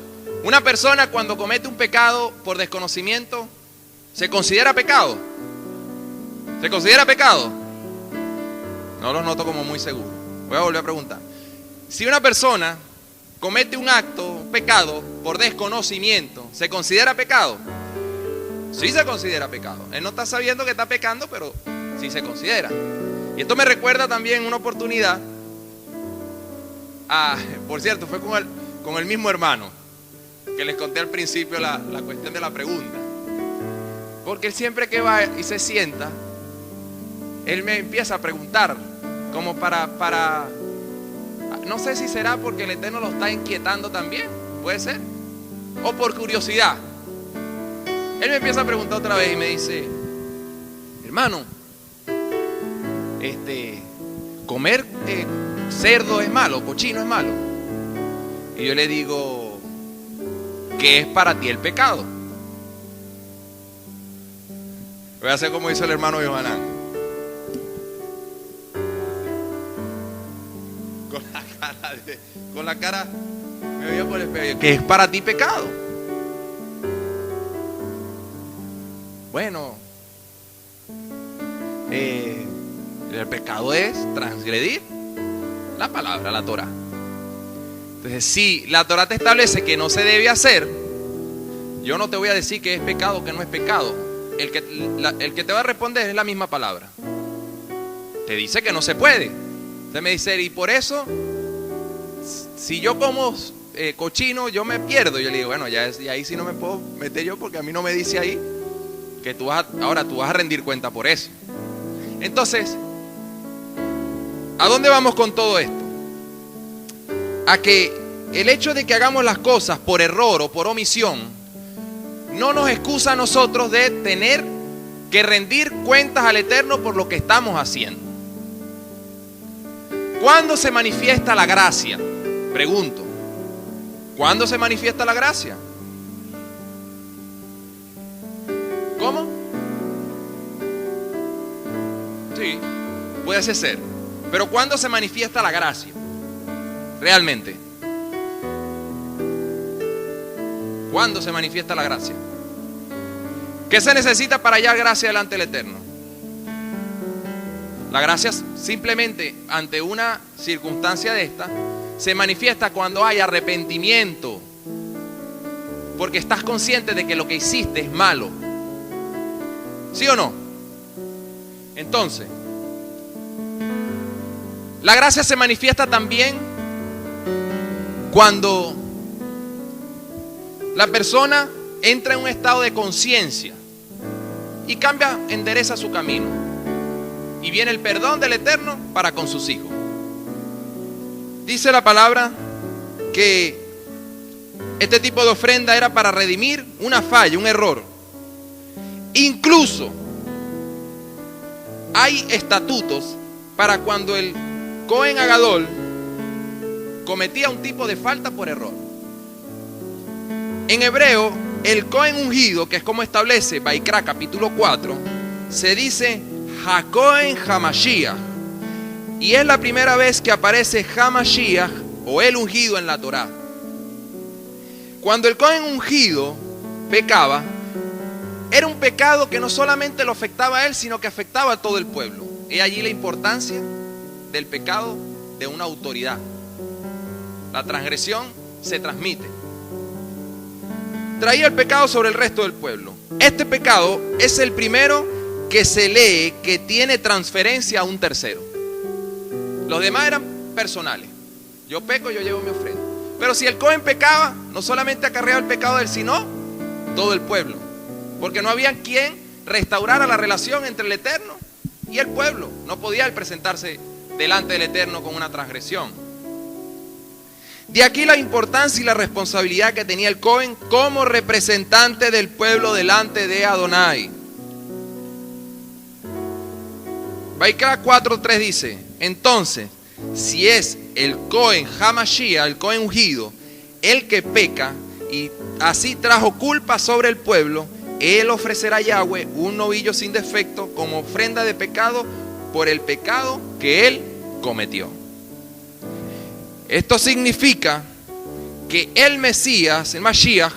una persona cuando comete un pecado por desconocimiento, ¿se considera pecado? ¿Se considera pecado? No lo noto como muy seguro. Voy a volver a preguntar. Si una persona comete un acto, un pecado, por desconocimiento, ¿se considera pecado? Sí se considera pecado. Él no está sabiendo que está pecando, pero sí se considera. Y esto me recuerda también una oportunidad. Por cierto, fue con el mismo hermano que les conté al principio la cuestión de la pregunta. Porque él siempre que va y se sienta, él me empieza a preguntar, como para no sé si será porque el Eterno lo está inquietando también, puede ser, o por curiosidad. Él me empieza a preguntar otra vez y me dice: hermano, comer cerdo es malo, cochino es malo. Y yo le digo: ¿qué es para ti el pecado? Voy a hacer como hizo el hermano Yohanan. Con la cara me veía por el espejo. ¿Qué es para ti pecado? Bueno, el pecado es transgredir la palabra, la Torah. Entonces, si la Torah te establece que no se debe hacer, yo no te voy a decir que es pecado o que no es pecado. El que te va a responder es la misma palabra. Te dice que no se puede. Usted me dice: y por eso, si yo como cochino, yo me pierdo. Yo le digo: bueno, ya ahí sí no me puedo meter yo, porque a mí no me dice ahí que ahora tú vas a rendir cuenta por eso. Entonces, ¿a dónde vamos con todo esto? A que el hecho de que hagamos las cosas por error o por omisión no nos excusa a nosotros de tener que rendir cuentas al Eterno por lo que estamos haciendo. ¿Cuándo se manifiesta la gracia? Pregunto, ¿cuándo se manifiesta la gracia? ¿Cómo? Sí, puede ser. Pero ¿cuándo se manifiesta la gracia? Realmente. ¿Cuándo se manifiesta la gracia? ¿Qué se necesita para hallar gracia delante del Eterno? La gracia simplemente ante una circunstancia de esta se manifiesta cuando hay arrepentimiento, porque estás consciente de que lo que hiciste es malo. ¿Sí o no? Entonces, la gracia se manifiesta también cuando la persona entra en un estado de conciencia y cambia, endereza su camino, y viene el perdón del Eterno para con sus hijos. Dice la palabra que este tipo de ofrenda era para redimir una falla, un error. Incluso hay estatutos para cuando el Cohen Agadol cometía un tipo de falta por error. En hebreo, el Cohen ungido, que es como establece Vaikra capítulo 4, se dice HaKohen HaMashiach. Y es la primera vez que aparece HaMashiach o el ungido en la Torá. Cuando el Cohen ungido pecaba, era un pecado que no solamente lo afectaba a él, sino que afectaba a todo el pueblo. He allí la importancia del pecado de una autoridad. La transgresión se transmite. Traía el pecado sobre el resto del pueblo. Este pecado es el primero que se lee que tiene transferencia a un tercero. Los demás eran personales. Yo peco, yo llevo mi ofrenda. Pero si el Cohen pecaba, no solamente acarreaba el pecado de él, sino todo el pueblo. Porque no había quien restaurara la relación entre el Eterno y el pueblo. No podía él presentarse delante del Eterno con una transgresión. De aquí la importancia y la responsabilidad que tenía el Cohen como representante del pueblo delante de Adonai. Vaikra 4:3 dice: entonces, si es el Cohen HaMashiach, el Cohen ungido, el que peca y así trajo culpa sobre el pueblo, él ofrecerá a Yahweh un novillo sin defecto como ofrenda de pecado por el pecado que él cometió. Esto significa que el Mesías, el Mashiach,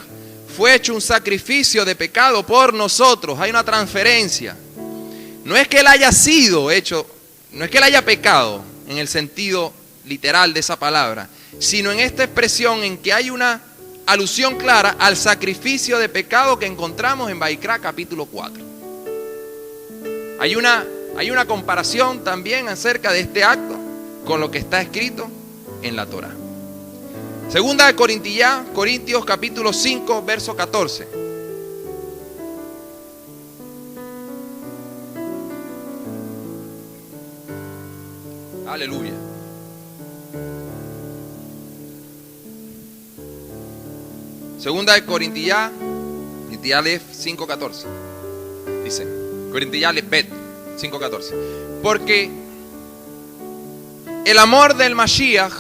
fue hecho un sacrificio de pecado por nosotros. Hay una transferencia. No es que él haya sido hecho, no es que él haya pecado en el sentido literal de esa palabra, sino en esta expresión en que hay una alusión clara al sacrificio de pecado que encontramos en Vaikra capítulo 4. Hay una comparación también acerca de este acto con lo que está escrito en la Torá. Segunda de Corintios capítulo 5 verso 14. Aleluya. Segunda de Corintiales 5:14. Dice, Corintiales 5:14. Porque el amor del Mashiach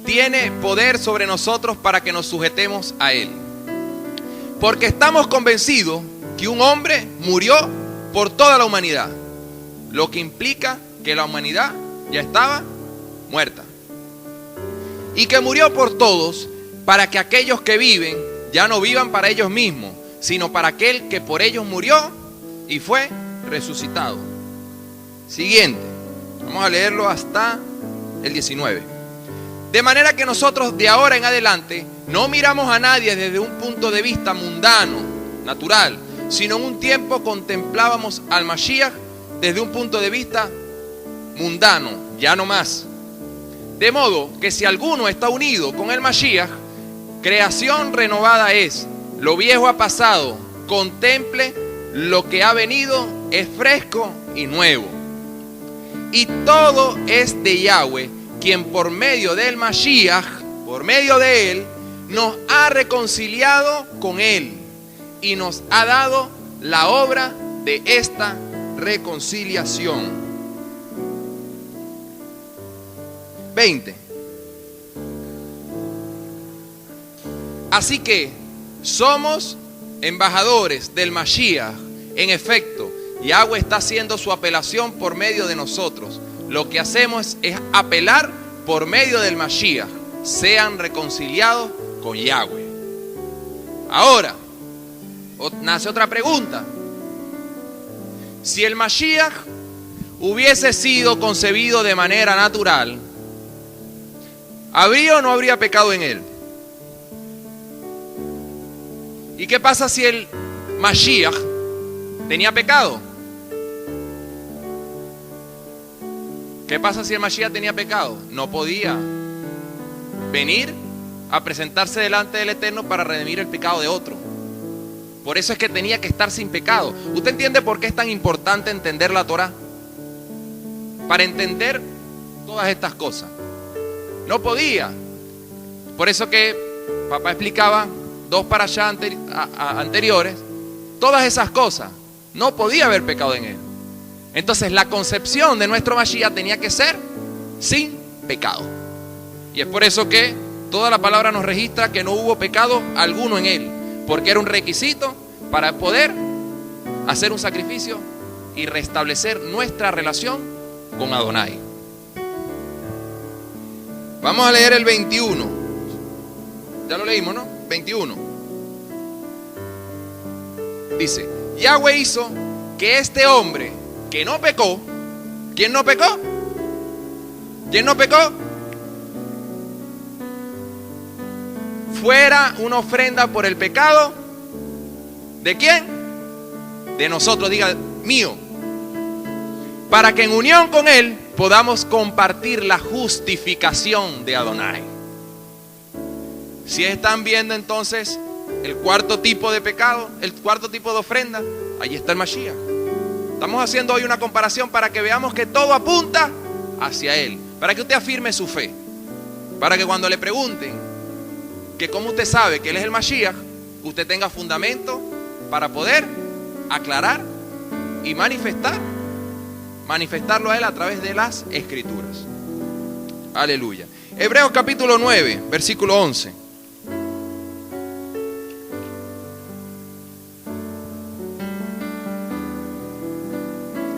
tiene poder sobre nosotros para que nos sujetemos a él. Porque estamos convencidos que un hombre murió por toda la humanidad, lo que implica que la humanidad ya estaba muerta. Y que murió por todos para que aquellos que viven ya no vivan para ellos mismos, sino para aquel que por ellos murió y fue resucitado. Siguiente, vamos a leerlo hasta el 19. De manera que nosotros de ahora en adelante no miramos a nadie desde un punto de vista mundano, natural, sino en un tiempo contemplábamos al Mashiach desde un punto de vista mundano, ya no más. De modo que si alguno está unido con el Mashiach, creación renovada es, lo viejo ha pasado, contemple lo que ha venido, es fresco y nuevo. Y todo es de Yahweh, quien por medio del Mashiach, por medio de él, nos ha reconciliado con él y nos ha dado la obra de esta reconciliación. 20. Así que somos embajadores del Mashiach. En efecto, Yahweh está haciendo su apelación por medio de nosotros. Lo que hacemos es apelar por medio del Mashiach. Sean reconciliados con Yahweh. Ahora, nace otra pregunta. Si el Mashiach hubiese sido concebido de manera natural, ¿habría o no habría pecado en él? ¿Y qué pasa si el Mashiach tenía pecado? ¿Qué pasa si el Mashiach tenía pecado? No podía venir a presentarse delante del Eterno para redimir el pecado de otro. Por eso es que tenía que estar sin pecado. ¿Usted entiende por qué es tan importante entender la Torá? Para entender todas estas cosas. No podía. Por eso que papá explicaba 2 parashá anteriores. Todas esas cosas. No podía haber pecado en él. Entonces la concepción de nuestro Mashiach tenía que ser sin pecado. Y es por eso que toda la palabra nos registra que no hubo pecado alguno en él. Porque era un requisito para poder hacer un sacrificio y restablecer nuestra relación con Adonai. Vamos a leer el 21. Ya lo leímos, ¿no? 21. Dice, Yahweh hizo que este hombre que no pecó, ¿quién no pecó? ¿Quién no pecó? Fuera una ofrenda por el pecado. ¿De quién? De nosotros, diga, mío. Para que en unión con él podamos compartir la justificación de Adonai. Si están viendo entonces el cuarto tipo de pecado, el cuarto tipo de ofrenda, ahí está el Mashiach. Estamos haciendo hoy una comparación para que veamos que todo apunta hacia él. Para que usted afirme su fe. Para que cuando le pregunten que cómo usted sabe que él es el Mashiach, usted tenga fundamento para poder aclarar y manifestarlo a él a través de las Escrituras. Aleluya. Hebreos capítulo 9, versículo 11.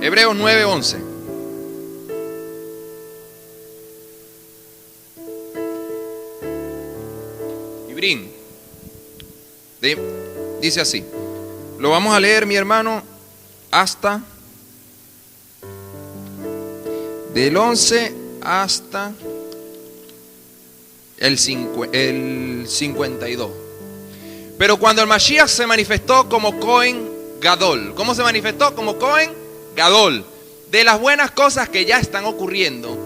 Hebreos 9, 11. Ibrín. Dice así. Lo vamos a leer, mi hermano, hasta del 11 hasta el 52. Pero cuando el Mashiach se manifestó como Cohen Gadol, ¿cómo se manifestó? Como Cohen Gadol, de las buenas cosas que ya están ocurriendo,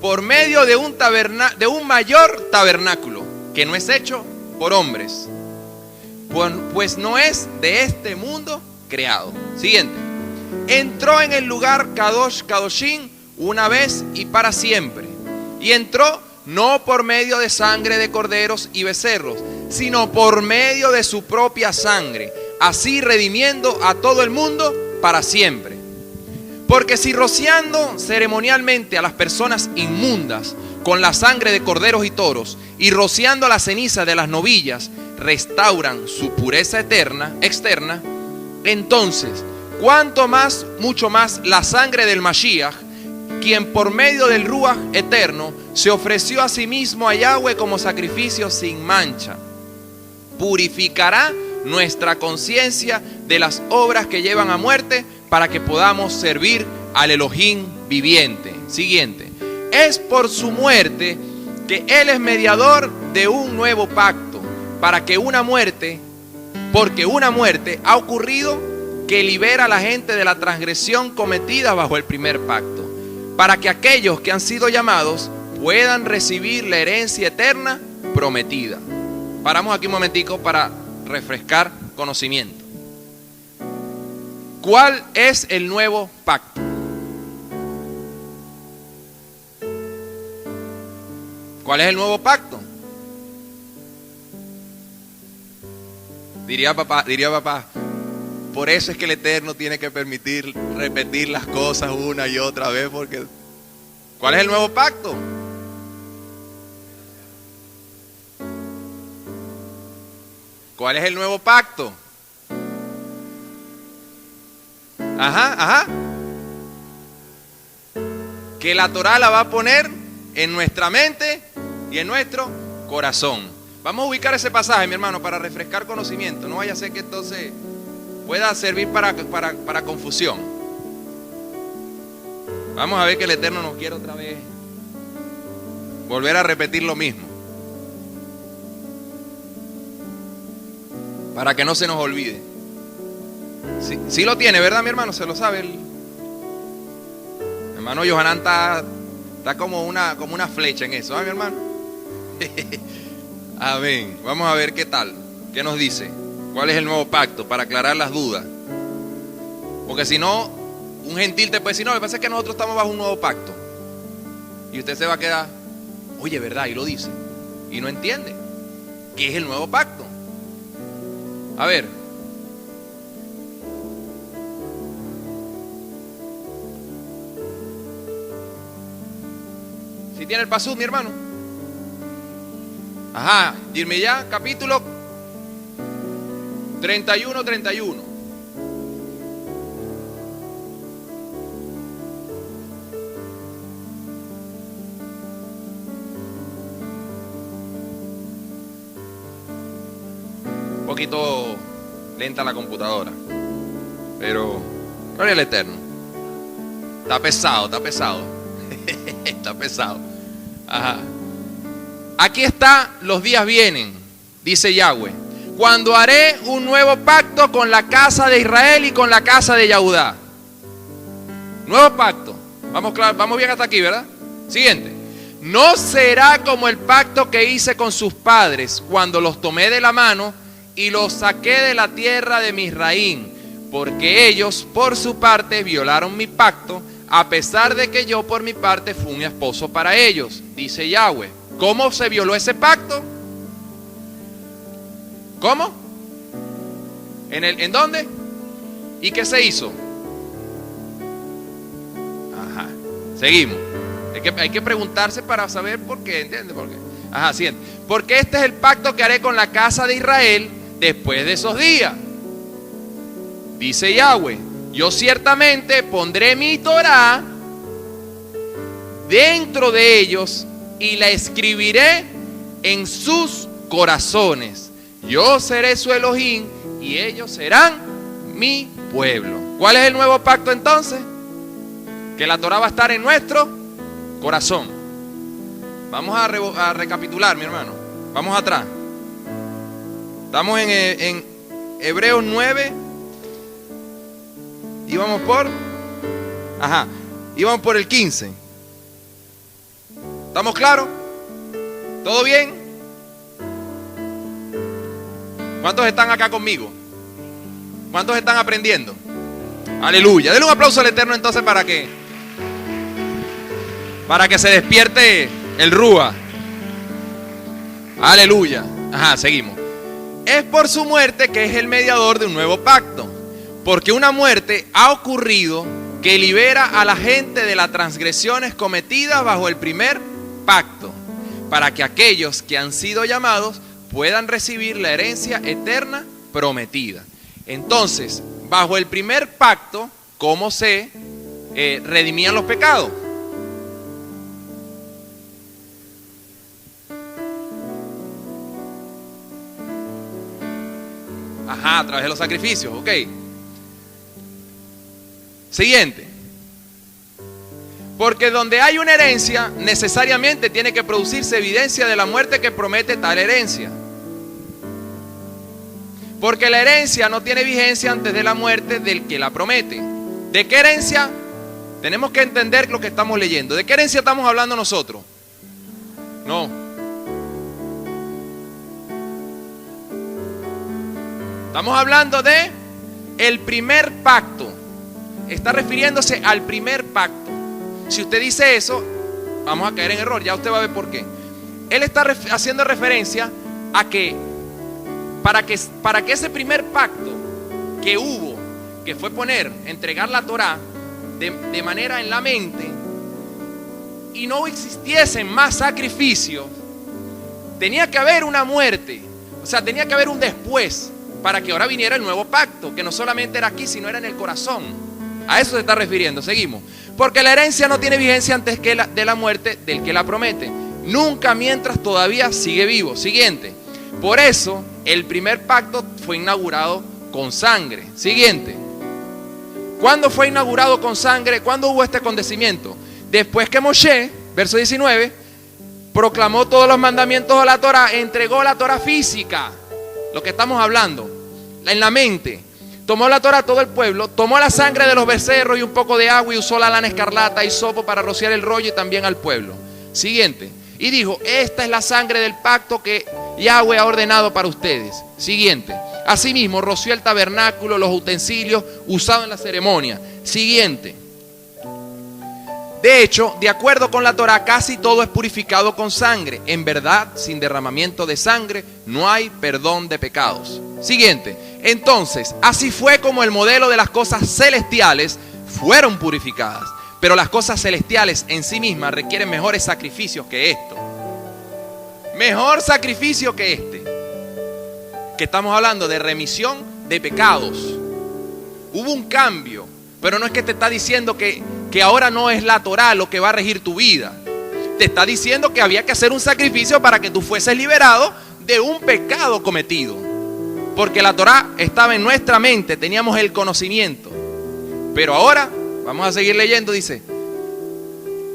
por medio de un mayor tabernáculo, que no es hecho por hombres, pues no es de este mundo creado. Siguiente. Entró en el lugar Kadosh Kadoshim una vez y para siempre. Y entró no por medio de sangre de corderos y becerros, sino por medio de su propia sangre, así redimiendo a todo el mundo para siempre. Porque si rociando ceremonialmente a las personas inmundas con la sangre de corderos y toros, y rociando la ceniza de las novillas, restauran su pureza externa, entonces, cuanto más, mucho más la sangre del Mashiach, quien por medio del Ruach eterno se ofreció a sí mismo a Yahweh como sacrificio sin mancha, purificará nuestra conciencia de las obras que llevan a muerte para que podamos servir al Elohim viviente. Siguiente. Es por su muerte que Él es mediador de un nuevo pacto, porque una muerte ha ocurrido que libera a la gente de la transgresión cometida bajo el primer pacto, para que aquellos que han sido llamados puedan recibir la herencia eterna prometida. Paramos aquí un momentico para refrescar conocimiento. ¿Cuál es el nuevo pacto? ¿Cuál es el nuevo pacto? Diría papá, por eso es que el Eterno tiene que permitir repetir las cosas una y otra vez, porque ¿cuál es el nuevo pacto? ¿Cuál es el nuevo pacto? Que la Torah la va a poner en nuestra mente y en nuestro corazón. Vamos a ubicar ese pasaje, mi hermano, para refrescar conocimiento. No vaya a ser que entonces pueda servir para confusión. Vamos a ver que el Eterno nos quiere otra vez volver a repetir lo mismo, para que no se nos olvide. Sí lo tiene, ¿verdad, mi hermano? Se lo sabe. El hermano Yohanan está como una flecha en eso, ¿ah, mi hermano? Amén. Vamos a ver qué tal. ¿Qué nos dice? ¿Cuál es el nuevo pacto? Para aclarar las dudas. Porque si no, un gentil te puede decir, no, lo que pasa es que nosotros estamos bajo un nuevo pacto. Y usted se va a quedar, oye, ¿verdad? Y lo dice. Y no entiende. ¿Qué es el nuevo pacto? A ver. Si tiene el pasú, mi hermano. Dime ya, capítulo 31. Un poquito lenta la computadora, pero gloria al Eterno. Está pesado. Está pesado. Aquí está, los días vienen, dice Yahweh, cuando haré un nuevo pacto con la casa de Israel y con la casa de Yahudá. Nuevo pacto. Vamos bien hasta aquí, ¿verdad? Siguiente. No será como el pacto que hice con sus padres cuando los tomé de la mano y los saqué de la tierra de Misraín, porque ellos por su parte violaron mi pacto, a pesar de que yo por mi parte fui un esposo para ellos, dice Yahweh. ¿Cómo se violó ese pacto? ¿Cómo? ¿En dónde? ¿Y qué se hizo? Seguimos. Hay que preguntarse para saber por qué, ¿entiendes? ¿Por qué? Siguiente. Porque este es el pacto que haré con la casa de Israel después de esos días, dice Yahweh. Yo ciertamente pondré mi Torah dentro de ellos y la escribiré en sus corazones. Yo seré su Elohim y ellos serán mi pueblo. ¿Cuál es el nuevo pacto entonces? Que la Torah va a estar en nuestro corazón. Vamos a recapitular, mi hermano. Vamos atrás. Estamos en Hebreos 9. Íbamos por el 15. ¿Estamos claros? ¿Todo bien? ¿Cuántos están acá conmigo? ¿Cuántos están aprendiendo? Aleluya. Denle un aplauso al Eterno entonces para que se despierte el Rúa. Aleluya. Seguimos. Es por su muerte que es el mediador de un nuevo pacto, porque una muerte ha ocurrido que libera a la gente de las transgresiones cometidas bajo el primer pacto, para que aquellos que han sido llamados puedan recibir la herencia eterna prometida. Entonces, bajo el primer pacto, ¿cómo se redimían los pecados? A través de los sacrificios, ok. Siguiente. Porque donde hay una herencia, necesariamente tiene que producirse evidencia de la muerte que promete tal herencia. Porque la herencia no tiene vigencia antes de la muerte del que la promete. ¿De qué herencia? Tenemos que entender lo que estamos leyendo. ¿De qué herencia estamos hablando nosotros? No. Estamos hablando de el primer pacto. Está refiriéndose al primer pacto. Si usted dice eso, vamos a caer en error. Ya usted va a ver por qué. Él está haciendo referencia a que para que ese primer pacto que hubo, que fue entregar la Torá de manera en la mente, y no existiesen más sacrificios, tenía que haber una muerte. O sea, tenía que haber un después, para que ahora viniera el nuevo pacto, que no solamente era aquí, sino era en el corazón. A eso se está refiriendo. Seguimos. Porque la herencia no tiene vigencia antes de la muerte del que la promete, nunca mientras todavía sigue vivo. Siguiente. Por eso el primer pacto fue inaugurado con sangre. Siguiente. ¿Cuándo fue inaugurado con sangre? ¿Cuándo hubo este acontecimiento? Después que Moshe, verso 19, proclamó todos los mandamientos de la Torá, entregó la Torá física. Lo que estamos hablando, en la mente. Tomó la Torá a todo el pueblo, tomó la sangre de los becerros y un poco de agua y usó la lana escarlata y hisopo para rociar el rollo y también al pueblo. Siguiente. Y dijo, esta es la sangre del pacto que Yahweh ha ordenado para ustedes. Siguiente. Asimismo, roció el tabernáculo, los utensilios usados en la ceremonia. Siguiente. De hecho, de acuerdo con la Torá, casi todo es purificado con sangre. En verdad, sin derramamiento de sangre, no hay perdón de pecados. Siguiente. Entonces, así fue como el modelo de las cosas celestiales fueron purificadas. Pero las cosas celestiales en sí mismas requieren mejores sacrificios que esto. Mejor sacrificio que este. Que estamos hablando de remisión de pecados. Hubo un cambio, pero no es que te está diciendo que ahora no es la Torá lo que va a regir tu vida. Te está diciendo que había que hacer un sacrificio para que tú fueses liberado de un pecado cometido. Porque la Torá estaba en nuestra mente, teníamos el conocimiento. Pero ahora, vamos a seguir leyendo, dice.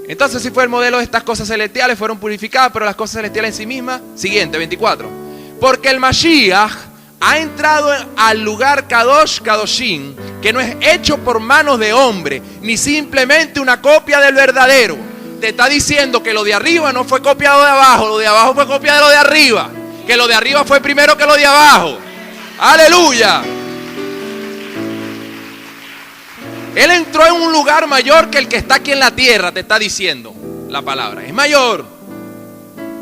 Entonces, si fue el modelo de estas cosas celestiales, fueron purificadas, pero las cosas celestiales en sí mismas. Siguiente, 24. Porque el Mashiach ha entrado al lugar Kadosh Kadoshim, que no es hecho por manos de hombre, ni simplemente una copia del verdadero. Te está diciendo que lo de arriba no fue copiado de abajo, lo de abajo fue copia de lo de arriba, que lo de arriba fue primero que lo de abajo. ¡Aleluya! Él entró en un lugar mayor que el que está aquí en la tierra, te está diciendo la palabra. Es mayor,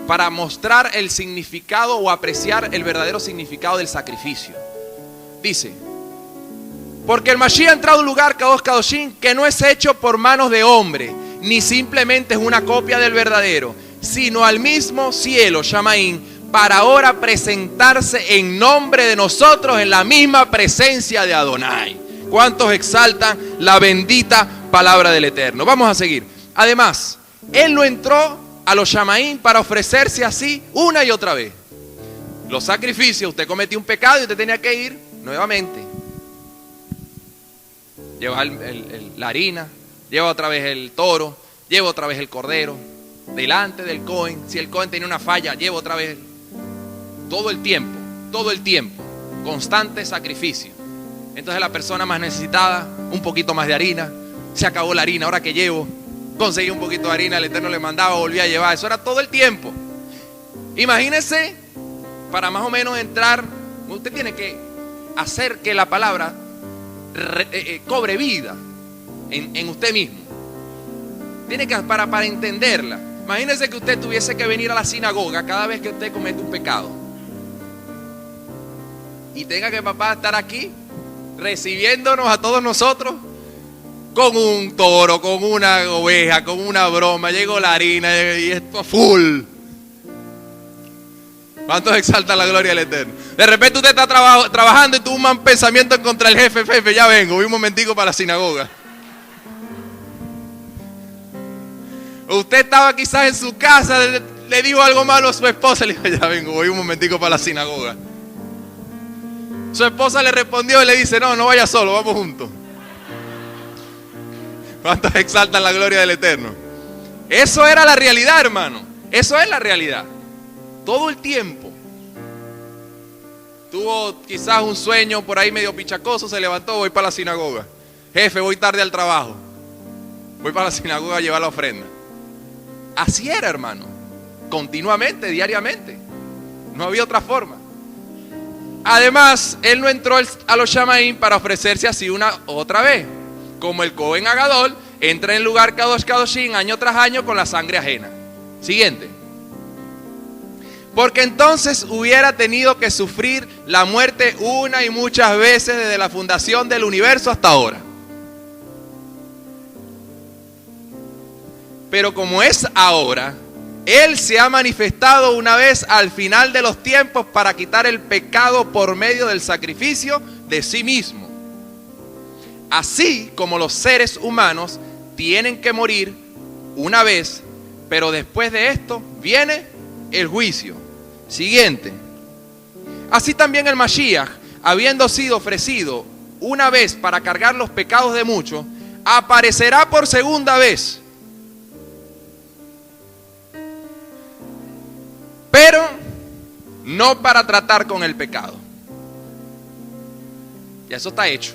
para mostrar el significado o apreciar el verdadero significado del sacrificio. Dice, porque el Mashiach ha entrado a un lugar, Kadosh Kadoshim, que no es hecho por manos de hombre, ni simplemente es una copia del verdadero, sino al mismo cielo, Shamaín, para ahora presentarse en nombre de nosotros en la misma presencia de Adonai. ¿Cuántos exaltan la bendita palabra del Eterno? Vamos a seguir. Además, Él no entró a los Shamaín para ofrecerse así una y otra vez. Los sacrificios, usted cometió un pecado y usted tenía que ir nuevamente. Lleva la harina, lleva otra vez el toro, lleva otra vez el cordero. delante del Cohen. Si el Cohen tenía una falla, llevo otra vez. Todo el tiempo, constante sacrificio. Entonces la persona más necesitada, un poquito más de harina. Se acabó la harina, ahora que llevo. Conseguí un poquito de harina, el Eterno le mandaba, volvía a llevar. Eso era todo el tiempo. Imagínense, para más o menos entrar, usted tiene que hacer que la palabra cobre vida en usted mismo. Tiene que, para entenderla. Imagínense que usted tuviese que venir a la sinagoga cada vez que usted comete un pecado. Y tenga que papá estar aquí recibiéndonos a todos nosotros con un toro, con una oveja, con una broma. Llegó la harina y esto full. ¿Cuántos exaltan la gloria del Eterno? De repente usted está trabajando y tuvo un mal pensamiento contra el jefe. Jefe, ya vengo, voy un momentico para la sinagoga. Usted estaba quizás en su casa, le dijo algo malo a su esposa, le dijo, ya vengo, voy un momentico para la sinagoga. Su esposa le respondió y le dice, no vaya solo, vamos juntos. ¿Cuántos exaltan la gloria del Eterno? Eso era la realidad, hermano. Eso es la realidad. Todo el tiempo. Tuvo quizás un sueño por ahí medio pichacoso, se levantó, voy para la sinagoga. Jefe, voy tarde al trabajo. Voy para la sinagoga a llevar la ofrenda. Así era, hermano. Continuamente, diariamente. No había otra forma. Además, él no entró a los Shamaim para ofrecerse así una otra vez. Como el Cohen Agadol entra en el lugar Kadosh Kadoshim año tras año con la sangre ajena. Siguiente. Porque entonces hubiera tenido que sufrir la muerte una y muchas veces desde la fundación del universo hasta ahora. Pero como es ahora, Él se ha manifestado una vez al final de los tiempos para quitar el pecado por medio del sacrificio de sí mismo. Así como los seres humanos tienen que morir una vez, pero después de esto viene el juicio. Siguiente. Así también el Mashiach, habiendo sido ofrecido una vez para cargar los pecados de muchos, aparecerá por segunda vez. Pero no para tratar con el pecado. Ya eso está hecho.